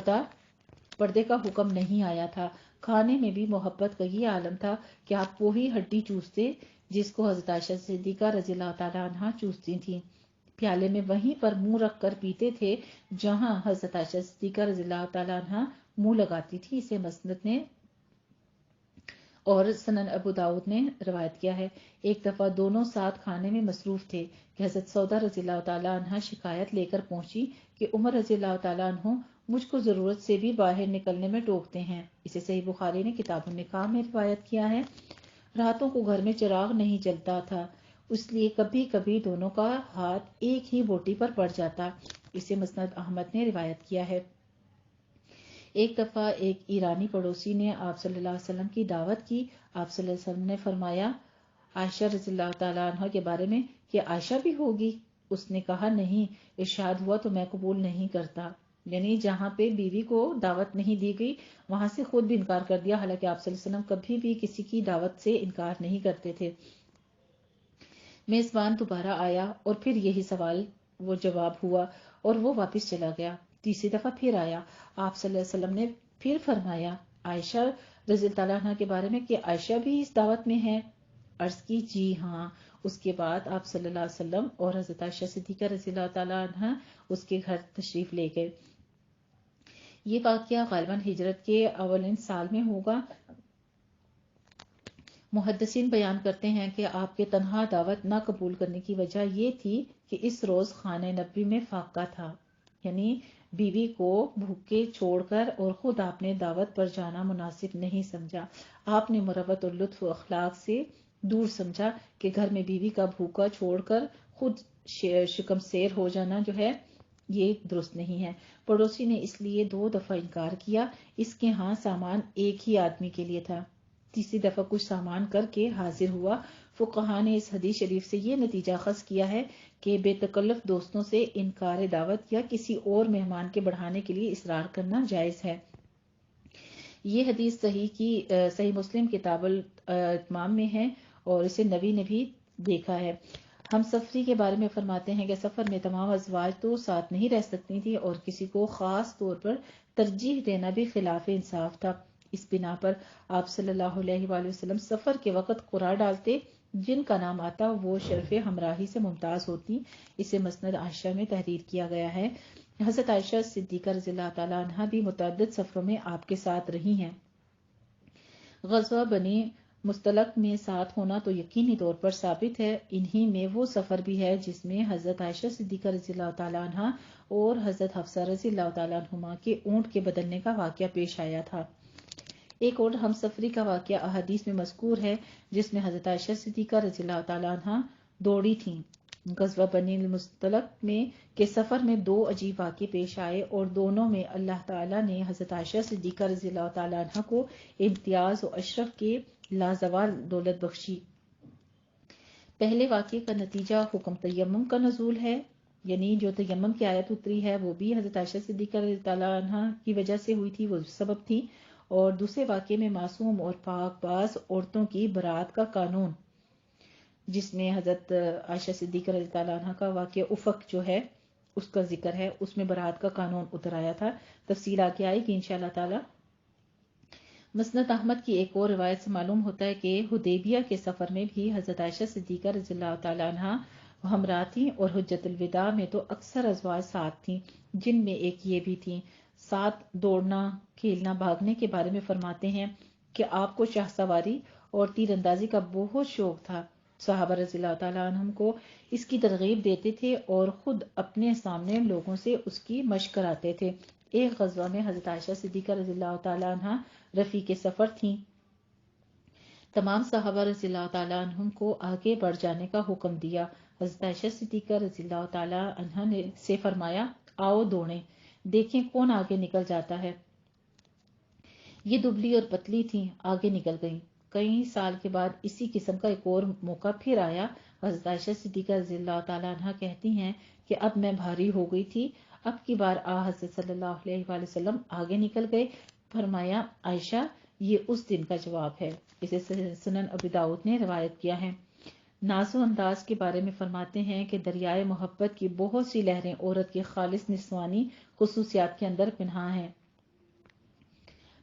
پردے کا حکم نہیں آیا تھا۔ کھانے میں بھی محبت کا یہ عالم تھا کہ آپ وہی ہڈی چوستے جس کو حضرت عائشہ صدیقہ رضی اللہ تعالی عنہا چوستی تھیں، پیالے میں وہیں پر منہ رکھ کر پیتے تھے جہاں حضرت عائشہ صدیقہ رضی اللہ تعالی عنہا منہ لگاتی تھی۔ اسے مسند نے اور سنن ابو داؤد نے روایت کیا ہے۔ ایک دفعہ دونوں ساتھ کھانے میں مصروف تھے کہ حضرت سودا رضی اللہ تعالی عنہا شکایت لے کر پہنچی کہ عمر رضی اللہ تعالی عنہ مجھ کو ضرورت سے بھی باہر نکلنے میں ٹوکتے ہیں۔ اسے صحیح بخاری نے کتاب النکاح میں روایت کیا ہے۔ راتوں کو گھر میں چراغ نہیں جلتا تھا، اس لیے کبھی کبھی دونوں کا ہاتھ ایک ہی بوٹی پر پڑ جاتا۔ اسے مسند احمد نے روایت کیا ہے۔ ایک دفعہ ایک ایرانی پڑوسی نے آپ صلی اللہ علیہ وسلم کی دعوت کی۔ آپ صلی اللہ علیہ وسلم نے فرمایا عائشہ رضی اللہ تعالیٰ عنہ کے بارے میں کہ عائشہ بھی ہوگی؟ اس نے کہا نہیں، ارشاد ہوا تو میں قبول نہیں کرتا۔ یعنی جہاں پہ بیوی کو دعوت نہیں دی گئی وہاں سے خود بھی انکار کر دیا، حالانکہ آپ صلی اللہ علیہ وسلم کبھی بھی کسی کی دعوت سے انکار نہیں کرتے تھے۔ میزبان دوبارہ آیا اور پھر یہی سوال وہ جواب ہوا اور وہ واپس چلا گیا۔ تیسری دفعہ پھر آیا، آپ صلی اللہ علیہ وسلم نے پھر فرمایا عائشہ رضی اللہ عنہ کے بارے میں کہ عائشہ بھی اس دعوت میں ہے؟ عرض کی جی ہاں۔ اس کے بعد آپ صلی اللہ علیہ وسلم اور حضرت عائشہ صدیقہ رضی اللہ تعالی عنہ اس کے گھر تشریف لے گئے۔ یہ واقعہ غالباً ہجرت کے اولین سال میں ہوگا۔ محدثین بیان کرتے ہیں کہ آپ کے تنہا دعوت نہ قبول کرنے کی وجہ یہ تھی کہ اس روز خانہ نبوی میں فاقہ تھا، یعنی بیوی کو بھوکے چھوڑ کر اور خود آپ نے دعوت پر جانا مناسب نہیں سمجھا۔ آپ نے مروت اور لطف و اخلاق سے دور سمجھا کہ گھر میں بیوی کا بھوکا چھوڑ کر خود شکم سیر ہو جانا جو ہے یہ درست نہیں ہے۔ پڑوسی نے اس لیے 2 دفعہ انکار کیا۔ اس کے ہاں سامان ایک ہی آدمی کے لیے تھا۔ تیسری دفعہ کچھ سامان کر کے حاضر ہوا۔ فقہا نے اس حدیث شریف سے یہ نتیجہ اخذ کیا ہے کہ بے تکلف دوستوں سے انکار دعوت یا کسی اور مہمان کے بڑھانے کے لیے اصرار کرنا جائز ہے۔ یہ حدیث صحیح مسلم کتاب الاتمام میں ہے اور اسے نبی نے بھی دیکھا ہے۔ ہم سفری کے بارے میں فرماتے ہیں کہ سفر میں تمام ازواج تو ساتھ نہیں رہ سکتی تھی اور کسی کو خاص طور پر ترجیح دینا بھی خلاف انصاف تھا۔ اس بنا پر آپ صلی اللہ علیہ وآلہ وسلم سفر کے وقت قرعہ ڈالتے، جن کا نام آتا وہ شرف ہمراہی سے ممتاز ہوتی۔ اسے مسند عائشہ میں تحریر کیا گیا ہے۔ حضرت عائشہ صدیقہ رضی اللہ تعالی عنہا بھی متعدد سفروں میں آپ کے ساتھ رہی ہیں۔ غزوہ بنی مستلق میں ساتھ ہونا تو یقینی طور پر ثابت ہے۔ انہی میں وہ سفر بھی ہے جس میں حضرت عائشہ صدیقہ رضی اللہ تعالی عنہا اور حضرت حفصہ رضی اللہ تعالی عنہما کے اونٹ کے بدلنے کا واقعہ پیش آیا تھا۔ ایک اور ہم سفری کا واقعہ احادیث میں مذکور ہے جس میں حضرت عائشہ صدیقہ رضی اللہ تعالی عنہا دوڑی تھیں۔ غزوہ بنی المستلق میں کے سفر میں 2 عجیب واقعے پیش آئے اور دونوں میں اللہ تعالیٰ نے حضرت عائشہ صدیقہ رضی اللہ تعالی عنہ کو امتیاز و اشرف کے لازوال دولت بخشی۔ پہلے واقعے کا نتیجہ حکم تیمم کا نزول ہے یعنی جو تیمم کی آیت اتری ہے وہ بھی حضرت عائشہ صدیقہ رضی اللہ تعالیٰ عنہ کی وجہ سے ہوئی تھی، وہ سبب تھی. اور دوسرے واقعے میں معصوم اور پاک باز عورتوں کی برات کا قانون، جس میں حضرت عائشہ صدیقہ رضی اللہ عنہ کا واقعہ افق جو ہے اس کا ذکر ہے، اس میں برات کا قانون اتر آیا تھا. تفصیل آگے آئے گی انشاءاللہ تعالی. مسند احمد کی ایک اور روایت سے معلوم ہوتا ہے کہ حدیبیہ کے سفر میں بھی حضرت عائشہ صدیقہ رضی اللہ تعالی عنہ ہمراہ تھیں، اور حجۃ الوداع میں تو اکثر ازواج ساتھ تھیں، جن میں ایک یہ بھی تھیں. ساتھ دوڑنا، کھیلنا، بھاگنے کے بارے میں فرماتے ہیں کہ آپ کو شاہ سواری اور تیر اندازی کا بہت شوق تھا. صحابہ رضی اللہ تعالیٰ عنہم کو اس کی ترغیب دیتے تھے اور خود اپنے سامنے لوگوں سے اس کی مشق کراتے تھے. ایک غزوہ میں حضرت عائشہ صدیقہ رضی اللہ تعالیٰ عنہ رفیق سفر تھیں. تمام صحابہ رضی اللہ تعالیٰ عنہم کو آگے بڑھ جانے کا حکم دیا. حضرت عائشہ صدیقہ رضی اللہ تعالیٰ عنہ نے سے فرمایا، آؤ دوڑیں، دیکھیں کون آگے نکل جاتا ہے. یہ دبلی اور پتلی تھیں، آگے نکل گئیں. کئی سال کے بعد اسی قسم کا ایک اور موقع پھر آیا. حضرت عائشہ صدیقہ رضی اللہ تعالیٰ عنہ کہتی ہیں کہ اب میں بھاری ہو گئی تھی. اب کی بار حضرت صلی اللہ علیہ وآلہ وسلم آگے نکل گئے. فرمایا، عائشہ یہ اس دن کا جواب ہے. اسے سنن ابی داؤد نے روایت کیا ہے. ناز و انداز کے بارے میں فرماتے ہیں کہ دریائے محبت کی بہت سی لہریں عورت کی خالص نسوانی خصوصیات کے اندر پنہاں ہیں.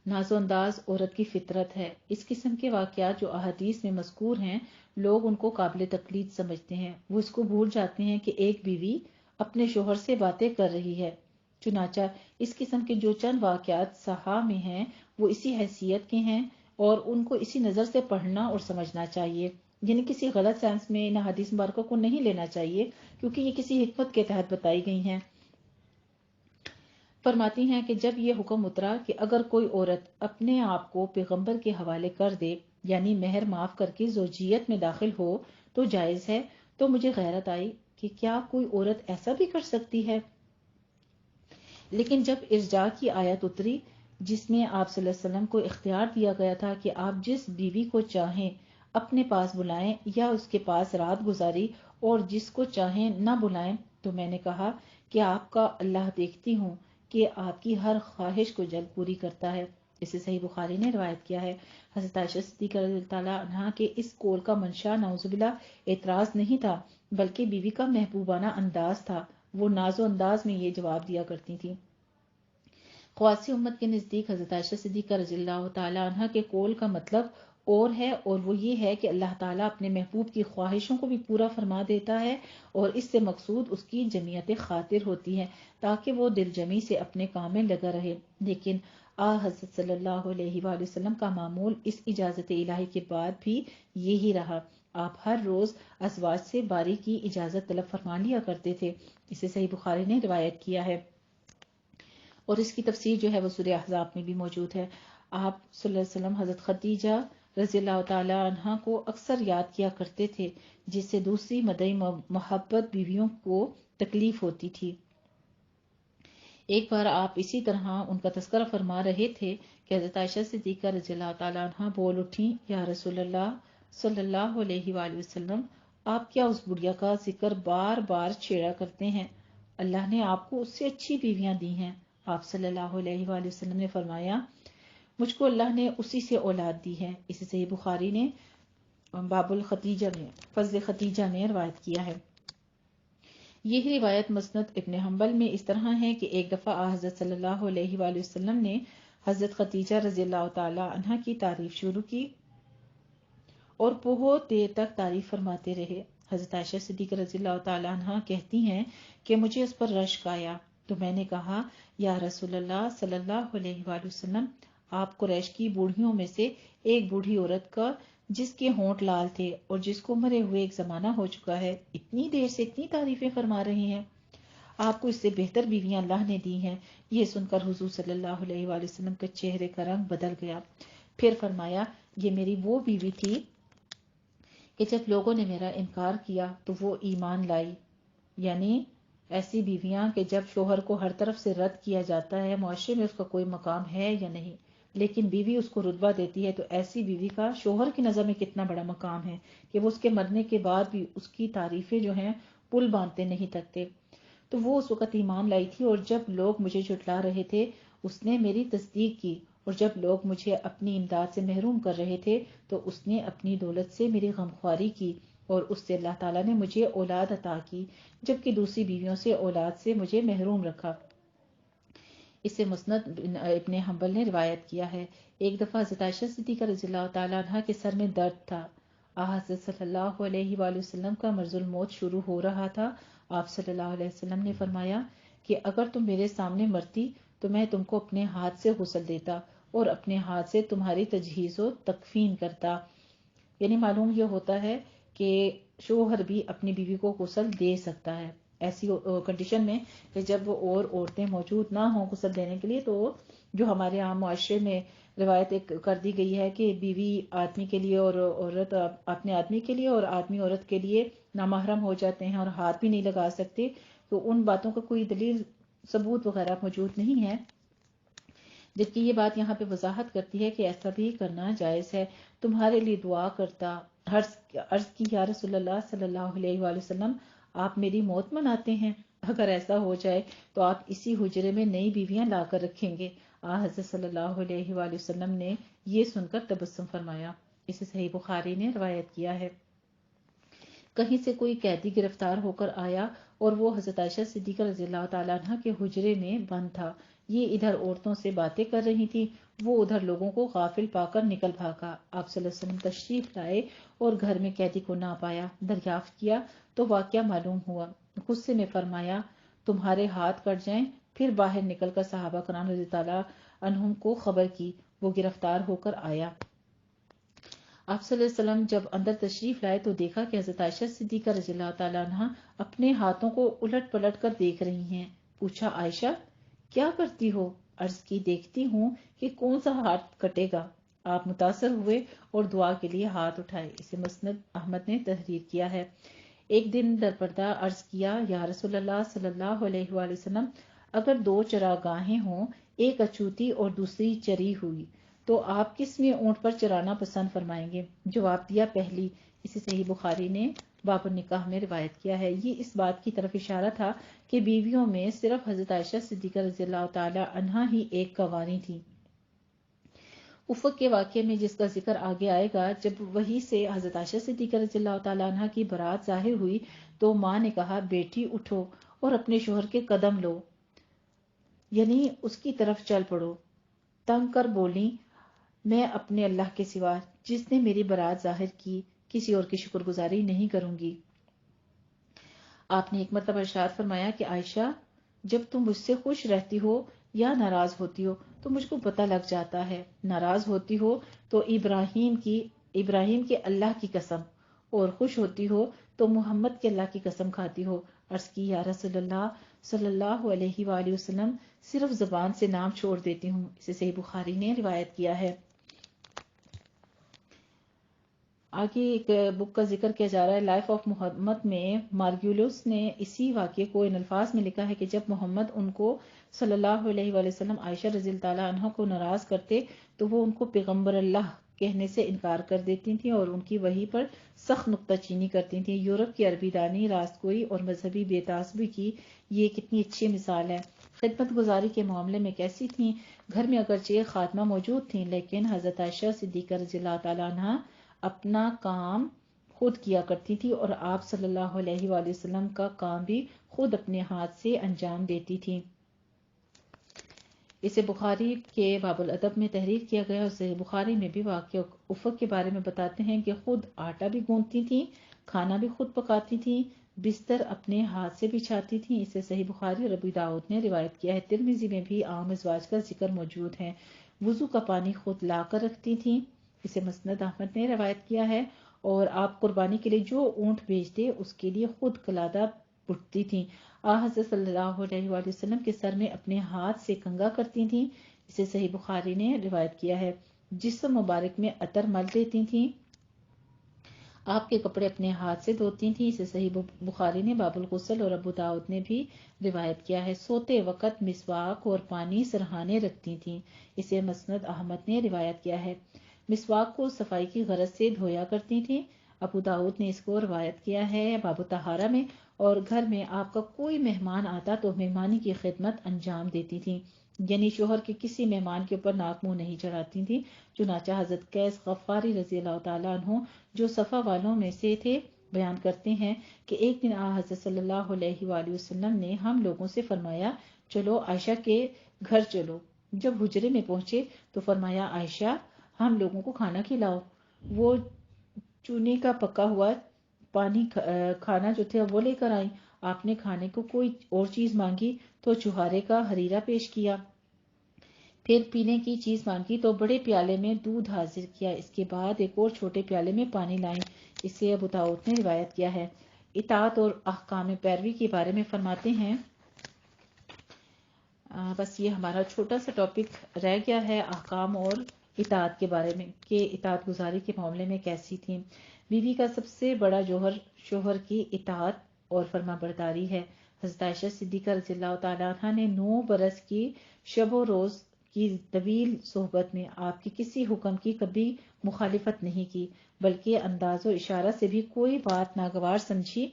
ناز و انداز عورت کی فطرت ہے. اس قسم کے واقعات جو احادیث میں مذکور ہیں، لوگ ان کو قابل تقلید سمجھتے ہیں. وہ اس کو بھول جاتے ہیں کہ ایک بیوی اپنے شوہر سے باتیں کر رہی ہے. چنانچہ اس قسم کے جو چند واقعات صحاح میں ہیں وہ اسی حیثیت کے ہیں، اور ان کو اسی نظر سے پڑھنا اور سمجھنا چاہیے. یعنی کسی غلط سینس میں ان حدیث مبارکوں کو نہیں لینا چاہیے، کیونکہ یہ کسی حکمت کے تحت بتائی گئی ہیں. فرماتی ہیں کہ جب یہ حکم اترا کہ اگر کوئی عورت اپنے آپ کو پیغمبر کے حوالے کر دے، یعنی مہر معاف کر کے زوجیت میں داخل ہو تو جائز ہے، تو مجھے غیرت آئی کہ کیا کوئی عورت ایسا بھی کر سکتی ہے. لیکن جب ارجاء کی آیت اتری جس میں آپ صلی اللہ علیہ وسلم کو اختیار دیا گیا تھا کہ آپ جس بیوی کو چاہیں اپنے پاس بلائیں یا اس کے پاس رات گزاری، اور جس کو چاہیں نہ بلائیں، تو میں نے کہا کہ آپ کا اللہ دیکھتی ہوں کہ آپ کی ہر خواہش کو جلد پوری کرتا ہے. اسے صحیح بخاری نے روایت کیا ہے. حضرت عائشہ صدیقہ رضی اللہ تعالیٰ عنہا کے اس قول کا منشا نعوذ باللہ اعتراض نہیں تھا، بلکہ بیوی کا محبوبانہ انداز تھا. وہ ناز و انداز میں یہ جواب دیا کرتی تھی. خواص امت کے نزدیک حضرت عائشہ صدیقہ رضی اللہ تعالیٰ عنہ کے قول کا مطلب اور ہے، اور وہ یہ ہے کہ اللہ تعالیٰ اپنے محبوب کی خواہشوں کو بھی پورا فرما دیتا ہے، اور اس سے مقصود اس کی جمیعت خاطر ہوتی ہے تاکہ وہ دل جمی سے اپنے کام میں لگا رہے. لیکن حضرت صلی اللہ علیہ وآلہ وسلم کا معمول اس اجازت الہی کے بعد بھی یہی رہا. آپ ہر روز ازواج سے باری کی اجازت طلب فرما لیا کرتے تھے. اسے صحیح بخاری نے روایت کیا ہے، اور اس کی تفسیر جو ہے وہ سورہ احزاب میں بھی موجود ہے. آپ صلی اللہ علیہ وسلم حضرت خدیجہ رضی اللہ تعالی عنہا کو اکثر یاد کیا کرتے تھے، جس سے دوسری مدعی محبت بیویوں کو تکلیف ہوتی تھی. ایک بار آپ اسی طرح ان کا تذکرہ فرما رہے تھے کہ حضرت عائشہ صدیقہ رضی اللہ تعالی عنہا بول اٹھیں، یا رسول اللہ صلی اللہ علیہ وآلہ وسلم، آپ کیا اس بڑھیا کا ذکر بار بار چھیڑا کرتے ہیں؟ اللہ نے آپ کو اس سے اچھی بیویاں دی ہیں. آپ صلی اللہ علیہ وآلہ وسلم نے فرمایا، مجھ کو اللہ نے اسی سے اولاد دی ہے. اسے صحیح بخاری نے باب الختیجہ میں فضل ختیجہ میں روایت کیا ہے. یہ روایت مسند ابن حنبل میں اس طرح ہے کہ ایک دفعہ حضرت صلی اللہ علیہ وآلہ وسلم نے حضرت خدیجہ رضی اللہ تعالی عنہا کی تعریف شروع کی اور بہت دیر تک تعریف فرماتے رہے. حضرت عائشہ صدیقہ رضی اللہ تعالی عنہا کہتی ہیں کہ مجھے اس پر رشک آیا تو میں نے کہا، یا رسول اللہ صلی اللہ علیہ وآلہ وسلم، آپ قریش کی بوڑھیوں میں سے ایک بوڑھی عورت کا جس کے ہونٹ لال تھے اور جس کو مرے ہوئے ایک زمانہ ہو چکا ہے، اتنی دیر سے اتنی تعریفیں فرما رہی ہیں. آپ کو اس سے بہتر بیویاں اللہ نے دی ہیں. یہ سن کر حضور صلی اللہ علیہ وآلہ وسلم کے چہرے کا رنگ بدل گیا. پھر فرمایا، یہ میری وہ بیوی تھی کہ جب لوگوں نے میرا انکار کیا تو وہ ایمان لائی. یعنی ایسی بیویاں کہ جب شوہر کو ہر طرف سے رد کیا جاتا ہے، معاشرے میں اس کا کوئی مقام ہے یا نہیں، لیکن بیوی اس کو رتبہ دیتی ہے، تو ایسی بیوی کا شوہر کی نظر میں کتنا بڑا مقام ہے کہ وہ اس کے مرنے کے بعد بھی اس کی تعریفیں جو ہیں پل باندھتے نہیں تھکتے. تو وہ اس وقت ایمان لائی تھی، اور جب لوگ مجھے جھٹلا رہے تھے اس نے میری تصدیق کی، اور جب لوگ مجھے اپنی امداد سے محروم کر رہے تھے تو اس نے اپنی دولت سے میری غمخواری کی، اور اس سے اللہ تعالیٰ نے مجھے اولاد عطا کی، جبکہ دوسری بیویوں سے اولاد سے مجھے محروم رکھا۔ اسے مسند ابن حنبل نے روایت کیا ہے۔ ایک دفعہ حضرت عائشہ صدیقہ رضی اللہ تعالیٰ عنہ کے سر میں درد تھا۔ حضرت صلی اللہ علیہ وآلہ وسلم کا مرض الموت شروع ہو رہا تھا۔ آپ صلی اللہ علیہ وسلم نے فرمایا کہ اگر تم میرے سامنے مرتی تو میں تم کو اپنے ہاتھ سے غسل دیتا اور اپنے ہاتھ سے تمہاری تجہیز و تکفین کرتا۔ یعنی معلوم یہ ہوتا ہے کہ شوہر بھی اپنی بیوی کو غسل دے سکتا ہے ایسی کنڈیشن میں کہ جب وہ اور عورتیں موجود نہ ہوں غسل دینے کے لیے۔ تو جو ہمارے عام معاشرے میں روایت ایک کر دی گئی ہے کہ بیوی آدمی کے لیے اور عورت اپنے آدمی کے لیے اور آدمی عورت کے لیے نامحرم ہو جاتے ہیں اور ہاتھ بھی نہیں لگا سکتے، تو ان باتوں کا کوئی دلیل ثبوت وغیرہ موجود نہیں ہے، جبکہ یہ بات یہاں پہ وضاحت کرتی ہے کہ ایسا بھی کرنا جائز ہے۔ تمہارے لیے دعا کرتا، عرض کی یا رسول اللہ صلی اللہ علیہ وآلہ وسلم، آپ میری موت مناتے ہیں؟ اگر ایسا ہو جائے تو آپ اسی حجرے میں نئی بیویاں لا کر رکھیں گے۔ حضرت صلی اللہ علیہ وآلہ وسلم نے یہ سن کر تبسم فرمایا۔ اسے صحیح بخاری نے روایت کیا ہے۔ کہیں سے کوئی قیدی گرفتار ہو کر آیا اور وہ حضرت عائشہ صدیقہ رضی اللہ تعالیٰ عنہ کے حجرے میں بند تھا۔ یہ ادھر عورتوں سے باتیں کر رہی تھی، وہ ادھر لوگوں کو غافل پا کر نکل بھاگا۔ آپ صلی اللہ علیہ وسلم تشریف لائے اور گھر میں قیدی کو نہ پایا، دریافت کیا تو واقعہ معلوم ہوا۔ غصے میں فرمایا تمہارے ہاتھ کٹ جائیں۔ پھر باہر نکل کر صحابہ کرام رضی اللہ عنہم کو خبر کی، وہ گرفتار ہو کر آیا۔ آپ صلی اللہ علیہ وسلم جب اندر تشریف لائے تو دیکھا کہ حضرت عائشہ صدیقہ رضی اللہ تعالیٰ عنہ اپنے ہاتھوں کو الٹ پلٹ کر دیکھ رہی ہیں۔ پوچھا عائشہ کیا کرتی ہو؟ عرض کی دیکھتی ہوں کہ کون سا ہاتھ کٹے گا۔ آپ متاثر ہوئے اور دعا کے لیے ہاتھ اٹھائے۔ اسے مسند احمد نے تحریر کیا ہے۔ ایک دن درپردہ عرض کیا یا رسول اللہ صلی اللہ علیہ وآلہ وسلم، اگر دو چراگاہیں ہوں، ایک اچوتی اور دوسری چری ہوئی، تو آپ کس میں اونٹ پر چرانا پسند فرمائیں گے؟ جواب دیا پہلی۔ اسے صحیح بخاری نے باب النکاح میں روایت کیا ہے۔ یہ اس بات کی طرف اشارہ تھا کہ بیویوں میں صرف حضرت عائشہ صدیقہ رضی اللہ تعالی عنہا ہی ایک قواری تھی۔ افق کے واقعے میں جس کا ذکر آگے آئے گا، جب وہی سے حضرت عائشہ صدیقہ رضی اللہ تعالی عنہا کی برات ظاہر ہوئی تو ماں نے کہا بیٹی اٹھو اور اپنے شوہر کے قدم لو، یعنی اس کی طرف چل پڑو۔ تنگ کر بولی میں اپنے اللہ کے سوا جس نے میری برات ظاہر کی کسی اور کی شکر گزاری نہیں کروں گی۔ آپ نے ایک مرتبہ ارشاد فرمایا کہ عائشہ جب تم مجھ سے خوش رہتی ہو یا ناراض ہوتی ہو تو مجھ کو پتہ لگ جاتا ہے، ناراض ہوتی ہو تو ابراہیم کے اللہ کی قسم، اور خوش ہوتی ہو تو محمد کے اللہ کی قسم کھاتی ہو۔ عرض کی یا رسول اللہ صلی اللہ علیہ وآلہ وسلم، صرف زبان سے نام چھوڑ دیتی ہوں۔ اسے صحیح بخاری نے روایت کیا ہے۔ آگے ایک بک کا ذکر کیا جا رہا ہے، لائف آف محمد میں مارگیولوس نے اسی واقعے کو ان الفاظ میں لکھا ہے کہ جب محمد ان کو صلی اللہ علیہ وآلہ وسلم عائشہ رضی اللہ تعالیٰ عنہ کو ناراض کرتے تو وہ ان کو پیغمبر اللہ کہنے سے انکار کر دیتی تھیں اور ان کی وحی پر سخت نکتہ چینی کرتی تھیں۔ یورپ کی عربی دانی، راستگوئی اور مذہبی بے تعصبی کی یہ کتنی اچھی مثال ہے۔ خدمت گزاری کے معاملے میں کیسی تھیں؟ گھر میں اگرچہ خادمہ موجود تھیں لیکن حضرت عائشہ صدیقہ رضی اللہ تعالیٰ عنہ اپنا کام خود کیا کرتی تھی اور آپ صلی اللہ علیہ وآلہ وسلم کا کام بھی خود اپنے ہاتھ سے انجام دیتی تھی۔ اسے بخاری کے باب الادب میں تحریر کیا گیا، اسے بخاری میں بھی واقع افق کے بارے میں بتاتے ہیں کہ خود آٹا بھی گوندتی تھیں، کھانا بھی خود پکاتی تھیں، بستر اپنے ہاتھ سے بچھاتی تھیں۔ اسے صحیح بخاری اور ابو داؤد نے روایت کیا ہے۔ ترمذی میں بھی عام ازواج کا ذکر موجود ہے۔ وضو کا پانی خود لا کر رکھتی تھیں۔ اسے مسند احمد نے روایت کیا ہے۔ اور آپ قربانی کے لیے جو اونٹ بھیجتے اس کے لیے خود قلادہ بٹتی تھیں۔ حضرت صلی اللہ علیہ وآلہ وسلم کے سر میں اپنے ہاتھ سے کنگھا کرتی تھیں۔ اسے صحیح بخاری نے روایت کیا ہے۔ جسم مبارک میں عطر مل دیتی تھیں۔ آپ کے کپڑے اپنے ہاتھ سے دھوتی تھیں۔ اسے صحیح بخاری نے باب الغسل اور ابو داؤد نے بھی روایت کیا ہے۔ سوتے وقت مسواک اور پانی سرہانے رکھتی تھیں۔ اسے مسند احمد نے روایت کیا ہے۔ مسواک کو صفائی کی غرض سے دھویا کرتی تھیں۔ ابو داؤد نے اس کو روایت کیا ہے باب طہارہ میں، اور گھر میں آپ کا کوئی مہمان آتا تو مہمانی کی خدمت انجام دیتی تھیں، یعنی شوہر کے کسی مہمان کے اوپر ناک منہ نہیں چڑھاتی تھیں۔ چنانچہ حضرت قیس غفاری رضی اللہ تعالیٰ عنہ جو صفا والوں میں سے تھے بیان کرتے ہیں کہ ایک دن حضرت صلی اللہ علیہ وآلہ وسلم نے ہم لوگوں سے فرمایا چلو عائشہ کے گھر چلو۔ جب حجرے میں پہنچے تو فرمایا عائشہ ہم لوگوں کو کھانا کھلاؤ۔ وہ چونے کا پکا ہوا پانی کھانا جو تھا وہ لے کر آئی۔ آپ نے کھانے کو کوئی اور چیز مانگی تو چوہارے کا ہریرا پیش کیا، پھر پینے کی چیز مانگی تو بڑے پیالے میں دودھ حاضر کیا، اس کے بعد ایک اور چھوٹے پیالے میں پانی لائیں۔ اسے ابو داؤد نے روایت کیا ہے۔ اطاعت اور احکام پیروی کے بارے میں فرماتے ہیں، بس یہ ہمارا چھوٹا سا ٹاپک رہ گیا ہے احکام اور اطاعت کے بارے میں کہ اطاعت گزاری کے معاملے میں کیسی تھی۔ بیوی کا سب سے بڑا جوہر شوہر کی اطاعت اور فرما برداری ہے۔ حضرت عائشہ صدیقہ رضی اللہ تعالیٰ عنہ نے 9 برس کی شب و روز کی طویل صحبت میں آپ کی کسی حکم کی کبھی مخالفت نہیں کی، بلکہ انداز و اشارہ سے بھی کوئی بات ناگوار سمجھی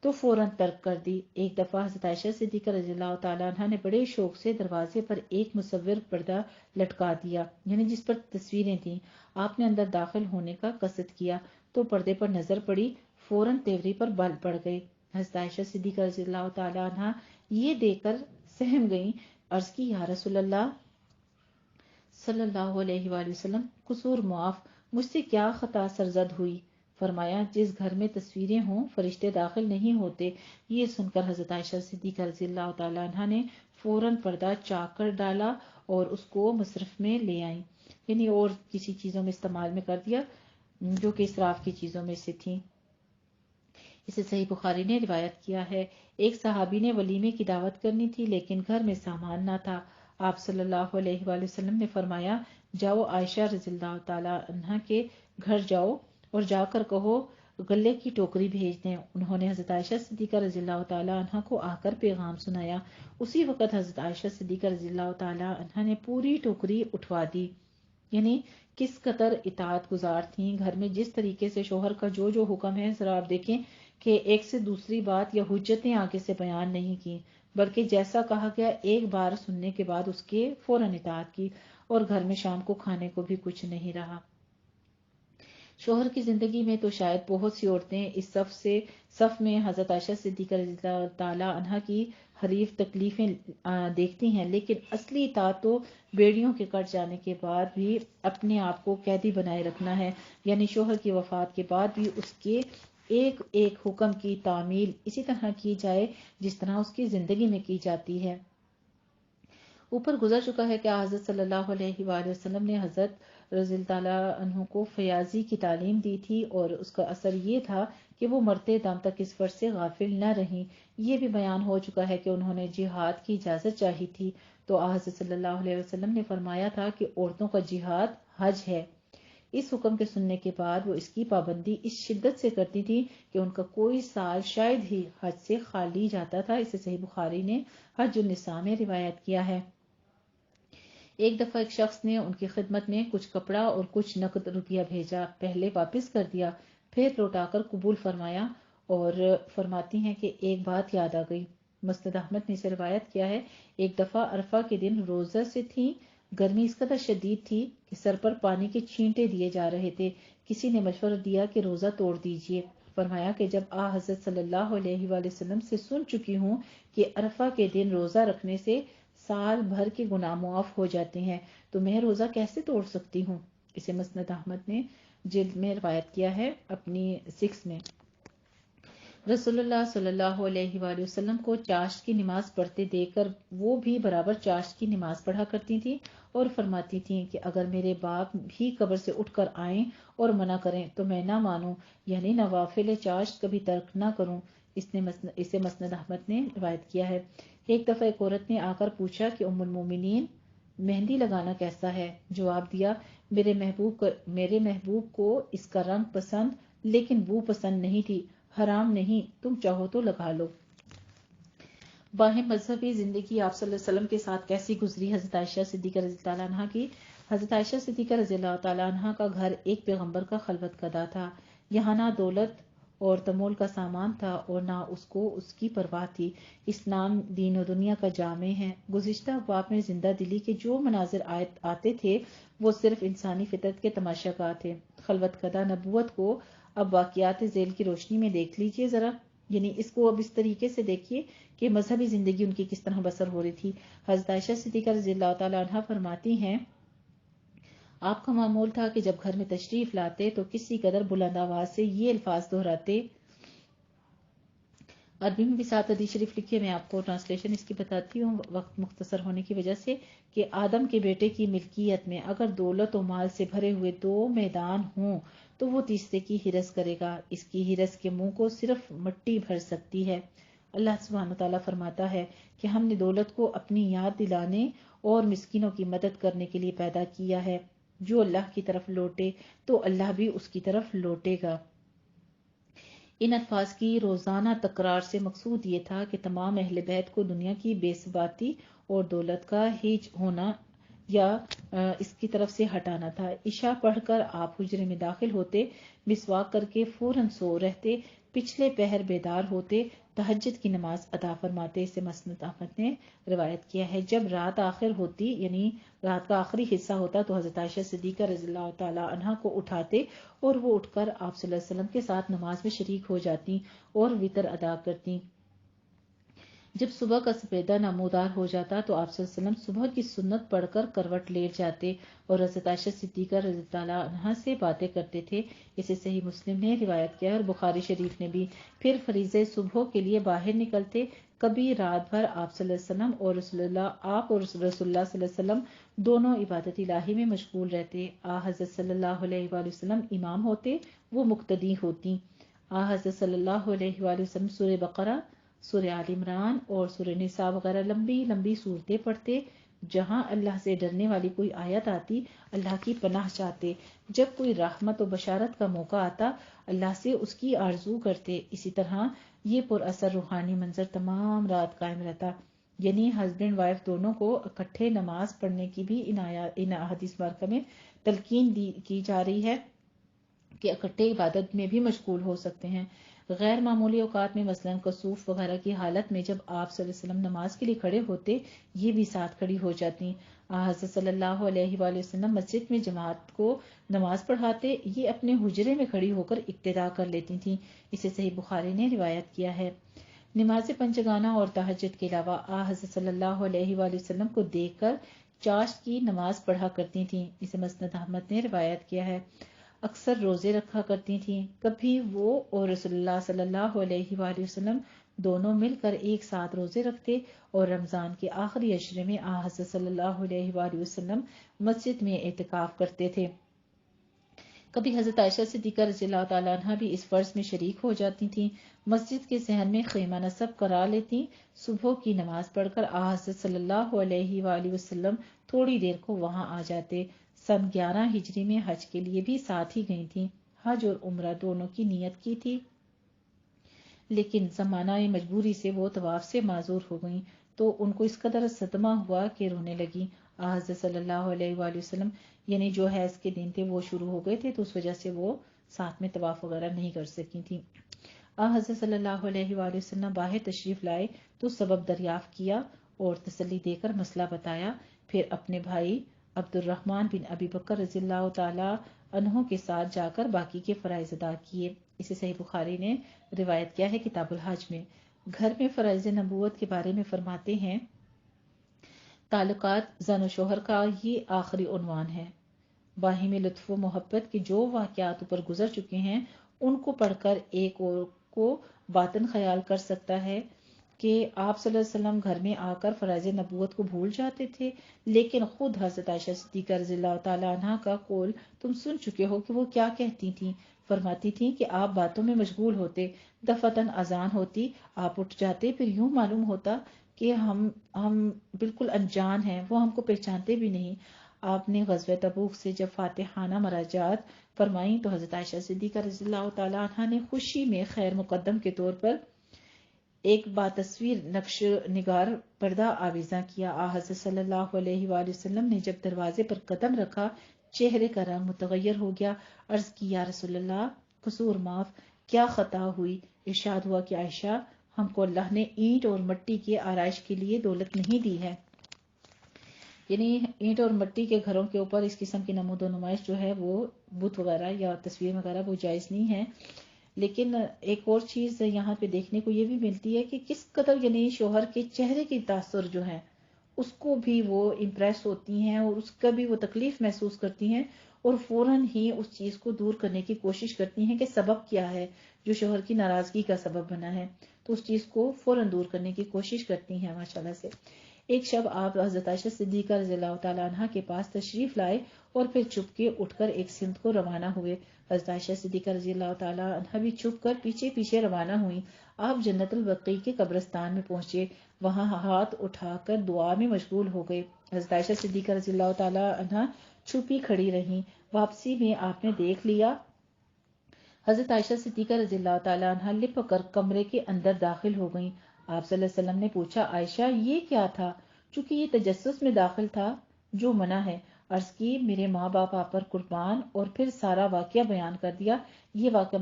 تو فوراً ترک کر دی۔ ایک دفعہ حضرت عائشہ صدیقہ رضی اللہ تعالیٰ عنہ نے بڑے شوق سے دروازے پر ایک مصور پردہ لٹکا دیا، یعنی جس پر تصویریں تھیں۔ آپ نے اندر داخل ہونے کا قصد کیا تو پردے پر نظر پڑی، فوراً تیوری پر بل پڑ گئی۔ حضرت عائشہ صدیقہ رضی اللہ تعالیٰ عنہ یہ دیکھ کر سہم گئیں، عرض کی یا رسول اللہ صلی اللہ علیہ وآلہ وسلم قصور معاف، مجھ سے کیا خطا سرزد ہوئی؟ فرمایا جس گھر میں تصویریں ہوں فرشتے داخل نہیں ہوتے۔ یہ سن کر حضرت عائشہ صدیقہ رضی اللہ تعالیٰ عنہ نے فوراً پردہ چاک کر ڈالا اور اس کو مصرف میں لے آئیں، یعنی اور کسی چیزوں میں استعمال میں کر دیا جو کہ اسراف کی چیزوں میں سے تھیں۔ اسے صحیح بخاری نے روایت کیا ہے۔ ایک صحابی نے ولیمے کی دعوت کرنی تھی لیکن گھر میں سامان نہ تھا۔ آپ صلی اللہ علیہ وآلہ وسلم نے فرمایا جاؤ عائشہ رضی اللہ تعالیٰ عنہ کے گھر جاؤ اور جا کر کہو غلے کی ٹوکری بھیج دیں۔ انہوں نے حضرت عائشہ صدیقہ رضی اللہ تعالیٰ عنہ کو آ کر پیغام سنایا۔ اسی وقت حضرت عائشہ صدیقہ رضی اللہ تعالیٰ عنہ نے پوری ٹوکری اٹھوا دی، یعنی کس قدر اطاعت گزار تھیں۔ گھر میں جس طریقے سے شوہر کا جو حکم ہے ذرا آپ دیکھیں کہ ایک سے دوسری بات یا حجتیں آگے سے بیان نہیں کی، بلکہ جیسا کہا گیا ایک بار سننے کے بعد اس کے فوراً اطاعت کی، اور گھر میں شام کو کھانے کو بھی کچھ نہیں رہا۔ شوہر کی زندگی میں تو شاید بہت سی عورتیں اس صف میں حضرت عائشہ صدیقہ رضی اللہ تعالیٰ عنہ کی حریف تکلیفیں دیکھتی ہیں، لیکن اصلی اطاعت تو بیڑیوں کے کٹ جانے کے بعد بھی اپنے آپ کو قیدی بنائے رکھنا ہے، یعنی شوہر کی وفات کے بعد بھی اس کے ایک ایک حکم کی تعمیل اسی طرح کی جائے جس طرح اس کی زندگی میں کی جاتی ہے۔ اوپر گزر چکا ہے کہ حضرت صلی اللہ علیہ وآلہ وسلم نے حضرت رضی اللہ تعالیٰ عنہ کو فیاضی کی تعلیم دی تھی، اور اس کا اثر یہ تھا کہ وہ مرتے دم تک اس فرض سے غافل نہ رہیں۔ یہ بھی بیان ہو چکا ہے کہ انہوں نے جہاد کی اجازت چاہی تھی تو حضرت صلی اللہ علیہ وسلم نے فرمایا تھا کہ عورتوں کا جہاد حج ہے۔ اس حکم کے سننے کے بعد وہ اس کی پابندی اس شدت سے کرتی تھی کہ ان کا کوئی سال شاید ہی حج سے خالی جاتا تھا۔ اسے صحیح بخاری نے حج النساء میں روایت کیا ہے۔ ایک دفعہ ایک شخص نے ان کی خدمت میں کچھ کپڑا اور کچھ نقد روپیہ بھیجا، پہلے واپس کر دیا، پھر لوٹا کر قبول فرمایا، اور فرماتی ہیں کہ ایک بات یاد آ گئی۔ مسند احمد نے اسے روایت کیا ہے، ایک دفعہ عرفہ کے دن روزہ سے تھی، گرمی اس قدر شدید تھی کہ سر پر پانی کے چھینٹے دیے جا رہے تھے۔ کسی نے مشورہ دیا کہ روزہ توڑ دیجیے۔ فرمایا کہ جب حضرت صلی اللہ علیہ وآلہ وسلم سے سن چکی ہوں کہ عرفہ کے دن روزہ رکھنے سے سال بھر کے گناہ معاف ہو جاتے ہیں تو میں روزہ کیسے توڑ سکتی ہوں۔ اسے مسند احمد نے جلد میں روایت کیا ہے اپنی 6 میں۔ رسول اللہ صلی اللہ علیہ وآلہ وسلم کو چاشت کی نماز پڑھتے دیکھ کر وہ بھی برابر چاشت کی نماز پڑھا کرتی تھیں، اور فرماتی تھیں کہ اگر میرے باپ بھی قبر سے اٹھ کر آئیں اور منع کریں تو میں نہ مانوں، یعنی نوافل چاشت کبھی ترک نہ کروں۔ اسے مسند احمد نے روایت کیا ہے۔ ایک دفعہ ایک عورت نے آ کر پوچھا کہ ام المومنین مہندی لگانا کیسا ہے؟ جواب دیا میرے محبوب کو اس کا رنگ پسند لیکن بو پسند نہیں تھی، حرام نہیں، تم چاہو تو لگا لو۔ باہم مذہبی زندگی آپ صلی اللہ علیہ وسلم کے ساتھ کیسی گزری؟ حضرت عائشہ صدیقہ رضی اللہ تعالیٰ عنہ کی۔ حضرت عائشہ صدیقہ رضی اللہ تعالیٰ عنہ کا گھر ایک پیغمبر کا خلوت کدہ تھا، یہاں نہ دولت اور تمول کا سامان تھا اور نہ اس کو اس کی پرواہ تھی۔ اسلام دین و دنیا کا جامع ہے۔ گزشتہ ابواب میں زندہ دلی کے جو مناظر آتے تھے وہ صرف انسانی فطرت کے تماشا گاہ تھے۔ خلوت کدہ نبوت کو اب واقعات ذیل کی روشنی میں دیکھ لیجئے ذرا، یعنی اس کو اب اس طریقے سے دیکھیے کہ مذہبی زندگی ان کی کس طرح بسر ہو رہی تھی۔ حضرت عائشہ صدیقہ رضی اللہ تعالی عنہا فرماتی ہیں آپ کا معمول تھا کہ جب گھر میں تشریف لاتے تو کسی قدر بلند آواز سے یہ الفاظ دہراتے۔ عربی میں بھی 7 حدیث شریف لکھی ہے، میں آپ کو ٹرانسلیشن اس کی بتاتی ہوں وقت مختصر ہونے کی وجہ سے، کہ آدم کے بیٹے کی ملکیت میں اگر دولت و مال سے بھرے ہوئے 2 میدان ہوں تو وہ تیسرے کی ہرس کرے گا، اس کی ہرس کے منہ کو صرف مٹی بھر سکتی ہے۔ اللہ سبحانہ وتعالیٰ فرماتا ہے کہ ہم نے دولت کو اپنی یاد دلانے اور مسکینوں کی مدد کرنے کے لیے پیدا کیا ہے۔ جو اللہ کی طرف لوٹے تو اللہ بھی اس کی طرف لوٹے گا۔ ان الفاظ کی روزانہ تکرار سے مقصود یہ تھا کہ تمام اہل بیت کو دنیا کی بے ثباتی اور دولت کا ہیج ہونا یا اس کی طرف سے ہٹانا تھا۔ عشاء پڑھ کر آپ حجرے میں داخل ہوتے، مسواک کر کے فوراً سو رہتے، پچھلے پہر بیدار ہوتے، تہجد کی نماز ادا فرماتے۔ اسے مسند احمد نے روایت کیا ہے۔ جب رات آخر ہوتی یعنی رات کا آخری حصہ ہوتا تو حضرت عائشہ صدیقہ رضی اللہ تعالی عنہا کو اٹھاتے اور وہ اٹھ کر آپ صلی اللہ علیہ وسلم کے ساتھ نماز میں شریک ہو جاتی اور وتر ادا کرتی۔ جب صبح کا سپیدہ نمودار ہو جاتا تو آپ صلی اللہ علیہ وسلم صبح کی سنت پڑھ کر کروٹ لیٹ جاتے اور حضرت عائشہ صدیقہ رضی اللہ عنہا سے باتیں کرتے تھے۔ اسے صحیح مسلم نے روایت کیا اور بخاری شریف نے بھی۔ پھر فریضہ صبح کے لیے باہر نکلتے۔ کبھی رات بھر آپ صلی اللہ علیہ وسلم اور رسول اللہ صلی اللہ علیہ وسلم دونوں عبادت الہی میں مشغول رہتے۔ حضرت صلی اللہ علیہ وآلہ وسلم امام ہوتے، وہ مقتدی ہوتی۔ حضرت صلی اللہ علیہ وآلہ وسلم سورہ بقرہ، سورہ آل عمران اور سورہ نساء وغیرہ لمبی لمبی صورتیں پڑھتے۔ جہاں اللہ سے ڈرنے والی کوئی آیت آتی اللہ کی پناہ چاہتے، جب کوئی رحمت و بشارت کا موقع آتا اللہ سے اس کی آرزو کرتے۔ اسی طرح یہ پر اثر روحانی منظر تمام رات قائم رہتا، یعنی ہسبینڈ وائف دونوں کو اکٹھے نماز پڑھنے کی بھی ان احادیث مبارکہ میں تلقین کی جا رہی ہے کہ اکٹھے عبادت میں بھی مشغول ہو سکتے ہیں۔ غیر معمولی اوقات میں مثلاً کسوف وغیرہ کی حالت میں جب آپ صلی اللہ علیہ وسلم نماز کے لیے کھڑے ہوتے یہ بھی ساتھ کھڑی ہو جاتی۔ حضرت صلی اللہ علیہ وآلہ وسلم مسجد میں جماعت کو نماز پڑھاتے، یہ اپنے حجرے میں کھڑی ہو کر اقتدا کر لیتی تھیں۔ اسے صحیح بخاری نے روایت کیا ہے۔ نماز پنجگانہ اور تہجد کے علاوہ حضرت صلی اللہ علیہ وآلہ وسلم کو دیکھ کر چاشت کی نماز پڑھا کرتی تھیں۔ اسے مسند احمد نے روایت کیا ہے۔ اکثر روزے رکھا کرتی تھیں۔ کبھی وہ اور رسول اللہ صلی اللہ علیہ وآلہ وسلم دونوں مل کر ایک ساتھ روزے رکھتے اور رمضان کے آخری عشرے میں حضرت صلی اللہ علیہ وآلہ وسلم مسجد میں اعتکاف کرتے تھے۔ کبھی حضرت عائشہ صدیقہ رضی اللہ تعالیٰ عنہ بھی اس فرض میں شریک ہو جاتی تھیں۔ مسجد کے صحن میں خیمہ نصب کرا لیتی، صبح کی نماز پڑھ کر حضرت صلی اللہ علیہ وآلہ وسلم تھوڑی دیر کو وہاں آ جاتے۔ سن 11 ہجری میں حج کے لیے بھی ساتھ ہی گئی تھیں۔ حج اور عمرہ دونوں کی نیت کی تھی، لیکن زمانہ مجبوری سے وہ طواف سے معذور ہو گئیں تو ان کو اس قدر صدمہ ہوا کہ رونے لگی۔ حضرت صلی اللہ علیہ وآلہ وسلم یعنی جو حیض کے دن تھے وہ شروع ہو گئے تھے تو اس وجہ سے وہ ساتھ میں طواف وغیرہ نہیں کر سکی تھی۔ حضرت صلی اللہ علیہ وآلہ وسلم باہر تشریف لائے تو سبب دریافت کیا اور تسلی دے کر مسئلہ بتایا، پھر اپنے بھائی عبد الرحمن بن ابی بکر رضی اللہ تعالی عنہ کے ساتھ جا کر باقی کے فرائض ادا کیے۔ اسے صحیح بخاری نے روایت کیا ہے کتاب الحج میں۔ گھر میں فرائض نبوت کے بارے میں فرماتے ہیں تعلقات زن و شوہر کا یہ آخری عنوان ہے۔ باہمی لطف و محبت کے جو واقعات اوپر گزر چکے ہیں ان کو پڑھ کر ایک اور کو باطن خیال کر سکتا ہے کہ آپ صلی اللہ علیہ وسلم گھر میں آ کر فرائض نبوت کو بھول جاتے تھے، لیکن خود حضرت عائشہ صدیقہ رضی اللہ تعالی عنہا کا قول تم سن چکے ہو کہ وہ کیا کہتی تھیں۔ فرماتی تھیں کہ آپ باتوں میں مشغول ہوتے، دفعتاً اذان ہوتی آپ اٹھ جاتے، پھر یوں معلوم ہوتا کہ ہم بالکل انجان ہیں، وہ ہم کو پہچانتے بھی نہیں۔ آپ نے غزوہ تبوک سے جب فاتحانہ مراجعات فرمائیں تو حضرت عائشہ صدیقہ رضی اللہ تعالی عنہا نے خوشی میں خیر مقدم کے طور پر ایک باتصویر نقش نگار پردہ آویزاں کیا۔ حضرت صلی اللہ علیہ وآلہ وسلم نے جب دروازے پر قدم رکھا چہرے کا رنگ متغیر ہو گیا۔ عرض کی یا رسول اللہ قصور معاف، کیا خطا ہوئی؟ ارشاد ہوا کہ عائشہ، ہم کو اللہ نے اینٹ اور مٹی کی آرائش کے لیے دولت نہیں دی ہے، یعنی اینٹ اور مٹی کے گھروں کے اوپر اس قسم کی نمود و نمائش جو ہے وہ بت وغیرہ یا تصویر وغیرہ وہ جائز نہیں ہے۔ لیکن ایک اور چیز یہاں پہ دیکھنے کو یہ بھی ملتی ہے کہ کس قدر یعنی شوہر کے چہرے کی تاثر جو ہے اس کو بھی وہ امپریس ہوتی ہیں اور اس کا بھی وہ تکلیف محسوس کرتی ہیں، اور فوراً ہی اس چیز کو دور کرنے کی کوشش کرتی ہیں کہ سبب کیا ہے جو شوہر کی ناراضگی کا سبب بنا ہے، تو اس چیز کو فوراً دور کرنے کی کوشش کرتی ہیں ماشاءاللہ سے۔ ایک شب آپ حضرت عائشہ صدیقہ رضی اللہ تعالیٰ عنہ کے پاس تشریف لائے اور پھر چپ کے اٹھ کر ایک سمت کو روانہ ہوئے۔ حضرت عائشہ صدیقہ رضی اللہ تعالیٰ عنہ بھی چھپ کر پیچھے پیچھے روانہ ہوئیں۔ آپ جنت البقیع کے قبرستان میں پہنچے، وہاں ہاتھ اٹھا کر دعا میں مشغول ہو گئے۔ حضرت عائشہ صدیقہ رضی اللہ تعالیٰ عنہ چھپی کھڑی رہیں۔ واپسی میں آپ نے دیکھ لیا، حضرت عائشہ صدیقہ رضی اللہ تعالیٰ عنہ لپ کر کمرے کے اندر داخل ہو گئیں۔ آپ صلی اللہ علیہ وسلم نے پوچھا، عائشہ یہ کیا تھا؟ چونکہ یہ تجسس میں داخل تھا جو منع ہے۔ عرض کی، میرے ماں باپ آپ پر قربان، اور پھر سارا واقعہ بیان کر دیا۔ یہ واقعہ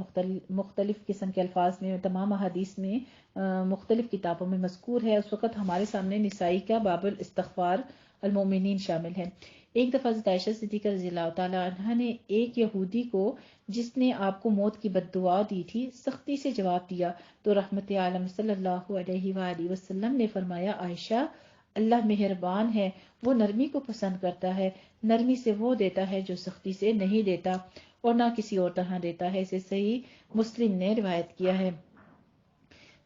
مختلف قسم کے الفاظ میں تمام احادیث میں مختلف کتابوں میں مذکور ہے۔ اس وقت ہمارے سامنے نسائی کا باب الاستغفار المومنین شامل ہے۔ ایک دفعہ حضرت عائشہ صدیقہ رضی اللہ تعالیٰ عنہ نے ایک یہودی کو جس نے آپ کو موت کی بد دعا دی تھی سختی سے جواب دیا، تو رحمت عالم صلی اللہ علیہ وآلہ وسلم نے فرمایا، عائشہ، اللہ مہربان ہے، وہ نرمی کو پسند کرتا ہے، نرمی سے وہ دیتا ہے جو سختی سے نہیں دیتا اور نہ کسی اور طرح دیتا ہے۔ اسے صحیح مسلم نے روایت کیا ہے۔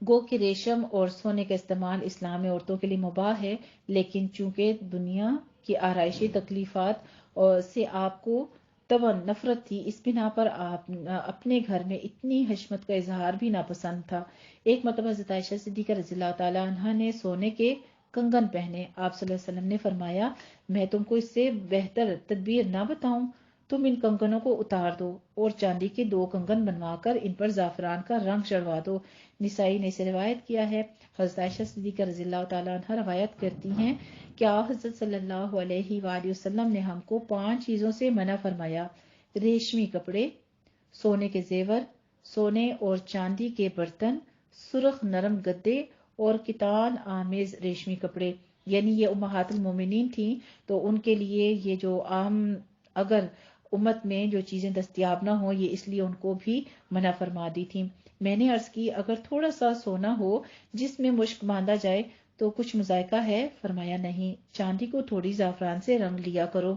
گو کہ ریشم اور سونے کا استعمال اسلام میں عورتوں کے لیے مباح ہے، لیکن چونکہ دنیا کی آرائشی تکلیفات سے آپ کو طبعاً نفرت تھی، اس بنا پر آپ اپنے گھر میں اتنی حشمت کا اظہار بھی ناپسند تھا۔ ایک مرتبہ حضرت عائشہ صدیقہ رضی اللہ تعالیٰ عنہ نے سونے کے کنگن پہنے۔ آپ صلی اللہ علیہ وسلم نے فرمایا، میں تم کو اس سے بہتر تدبیر نہ بتاؤں؟ تم ان کنگنوں کو اتار دو اور چاندی کے 2 کنگن بنوا کر ان پر زعفران کا رنگ چڑھوا دو۔ نسائی نے اسے روایت کیا ہے۔ حضرت عائشہ صدیقہ رضی اللہ تعالیٰ عنہ روایت کرتی ہیں کہ حضرت صلی اللہ علیہ وآلہ وسلم نے ہم کو 5 چیزوں سے منع فرمایا: ریشمی کپڑے، سونے کے زیور، سونے اور چاندی کے برتن، سرخ نرم گدے اور کتان آمیز ریشمی کپڑے۔ یعنی یہ امہات المومنین تھیں تو ان کے لیے یہ جو عام اگر امت میں جو چیزیں دستیاب نہ ہوں، یہ اس لیے ان کو بھی منع فرما دی تھی۔ میں نے عرض کی، اگر تھوڑا سا سونا ہو جس میں مشک باندھا جائے تو کچھ مذائقہ ہے؟ فرمایا نہیں، چاندی کو تھوڑی زعفران سے رنگ لیا کرو۔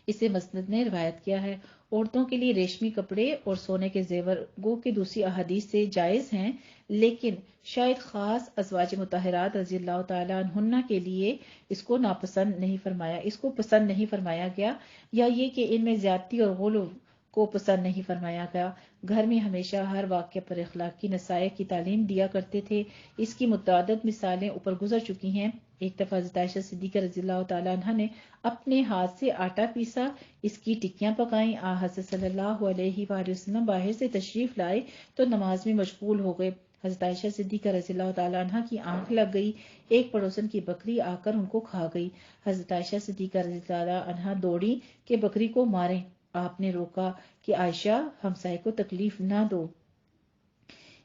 اسے مسند نے روایت کیا ہے۔ عورتوں کے لیے ریشمی کپڑے اور سونے کے زیور گو کہ دوسری احادیث سے جائز ہیں، لیکن شاید خاص ازواج مطہرات رضی اللہ تعالیٰ عنہن کے لیے اس کو پسند نہیں فرمایا گیا، یا یہ کہ ان میں زیادتی اور غلو کو پسند نہیں فرمایا گیا۔ گھر میں ہمیشہ ہر واقعے پر اخلاقی نصائح کی تعلیم دیا کرتے تھے۔ اس کی متعدد مثالیں اوپر گزر چکی ہیں۔ ایک دفعہ حضرت عائشہ صدیقہ رضی اللہ تعالیٰ عنہ نے اپنے ہاتھ سے آٹا پیسا، اس کی ٹکیاں پکائیں۔ حضرت صلی اللہ علیہ وآلہ وسلم باہر سے تشریف لائے تو نماز میں مشغول ہو گئے۔ حضرت عائشہ صدیقہ رضی اللہ تعالیٰ عنہ کی آنکھ لگ گئی، ایک پڑوسن کی بکری آ کر ان کو کھا گئی۔ حضرت عائشہ صدیقہ رضی اللہ عنہ دوڑی کہ بکری کو ماریں۔ آپ نے روکا کہ عائشہ، ہمسائے کو تکلیف نہ دو۔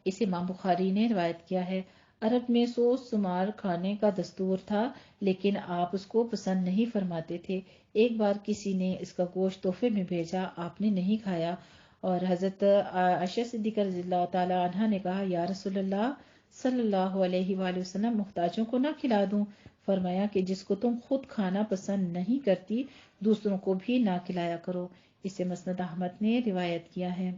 اسے امام بخاری نے روایت کیا ہے۔ عرب میں سوز سمار کھانے کا دستور تھا، لیکن آپ اس کو پسند نہیں فرماتے تھے۔ ایک بار کسی نے اس کا گوشت تحفے میں بھیجا، آپ نے نہیں کھایا، اور حضرت عائشہ صدیقہ رضی اللہ تعالی عنہا نے کہا، یا رسول اللہ صلی اللہ علیہ وآلہ وسلم، محتاجوں کو نہ کھلا دوں؟ فرمایا کہ جس کو تم خود کھانا پسند نہیں کرتی دوسروں کو بھی نہ کھلایا کرو۔ اسے مسند احمد نے روایت کیا ہے۔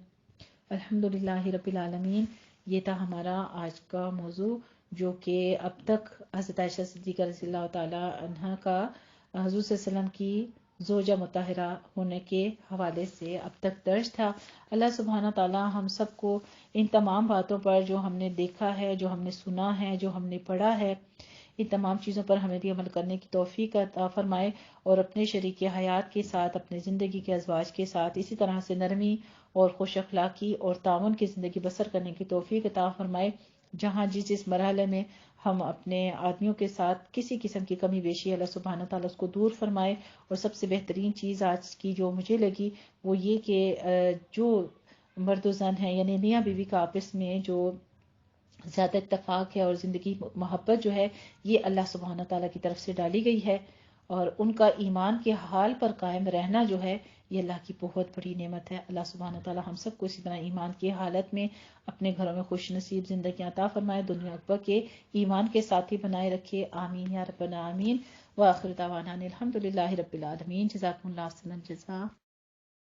الحمدللہ رب العالمین۔ یہ تھا ہمارا آج کا موضوع، جو کہ اب تک حضرت عائشہ صدیقہ رضی اللہ تعالی عنہا کا حضور صلی اللہ علیہ وسلم کی زوجہ مطہرہ ہونے کے حوالے سے اب تک درج تھا۔ اللہ سبحانہ تعالی ہم سب کو ان تمام باتوں پر جو ہم نے دیکھا ہے، جو ہم نے سنا ہے، جو ہم نے پڑھا ہے، ان تمام چیزوں پر ہمیں بھی عمل کرنے کی توفیق عطا فرمائے، اور اپنے شریک حیات کے ساتھ، اپنے زندگی کے ازواج کے ساتھ اسی طرح سے نرمی اور خوش اخلاقی اور تعاون کی زندگی بسر کرنے کی توفیق عطا فرمائے۔ جہاں جس مرحلے میں ہم اپنے آدمیوں کے ساتھ کسی قسم کی کمی بیشی، اللہ سبحانہ تعالیٰ اس کو دور فرمائے۔ اور سب سے بہترین چیز آج کی جو مجھے لگی وہ یہ کہ جو مرد و زن ہے یعنی میاں بیوی کا آپس میں جو زیادہ اتفاق ہے اور زندگی محبت جو ہے یہ اللہ سبحانہ تعالیٰ کی طرف سے ڈالی گئی ہے، اور ان کا ایمان کے حال پر قائم رہنا جو ہے یہ اللہ کی بہت بڑی نعمت ہے۔ اللہ سبحانہ تعالیٰ ہم سب کو اسی طرح ایمان کی حالت میں اپنے گھروں میں خوش نصیب زندگی عطا فرمائے، دنیا اکبر کے ایمان کے ساتھی بنائے رکھے، آمین یا رب العالمین۔ وآخر دعوانا الحمد للہ رب العالمین۔ جزاکم اللہ احسن الجزاء۔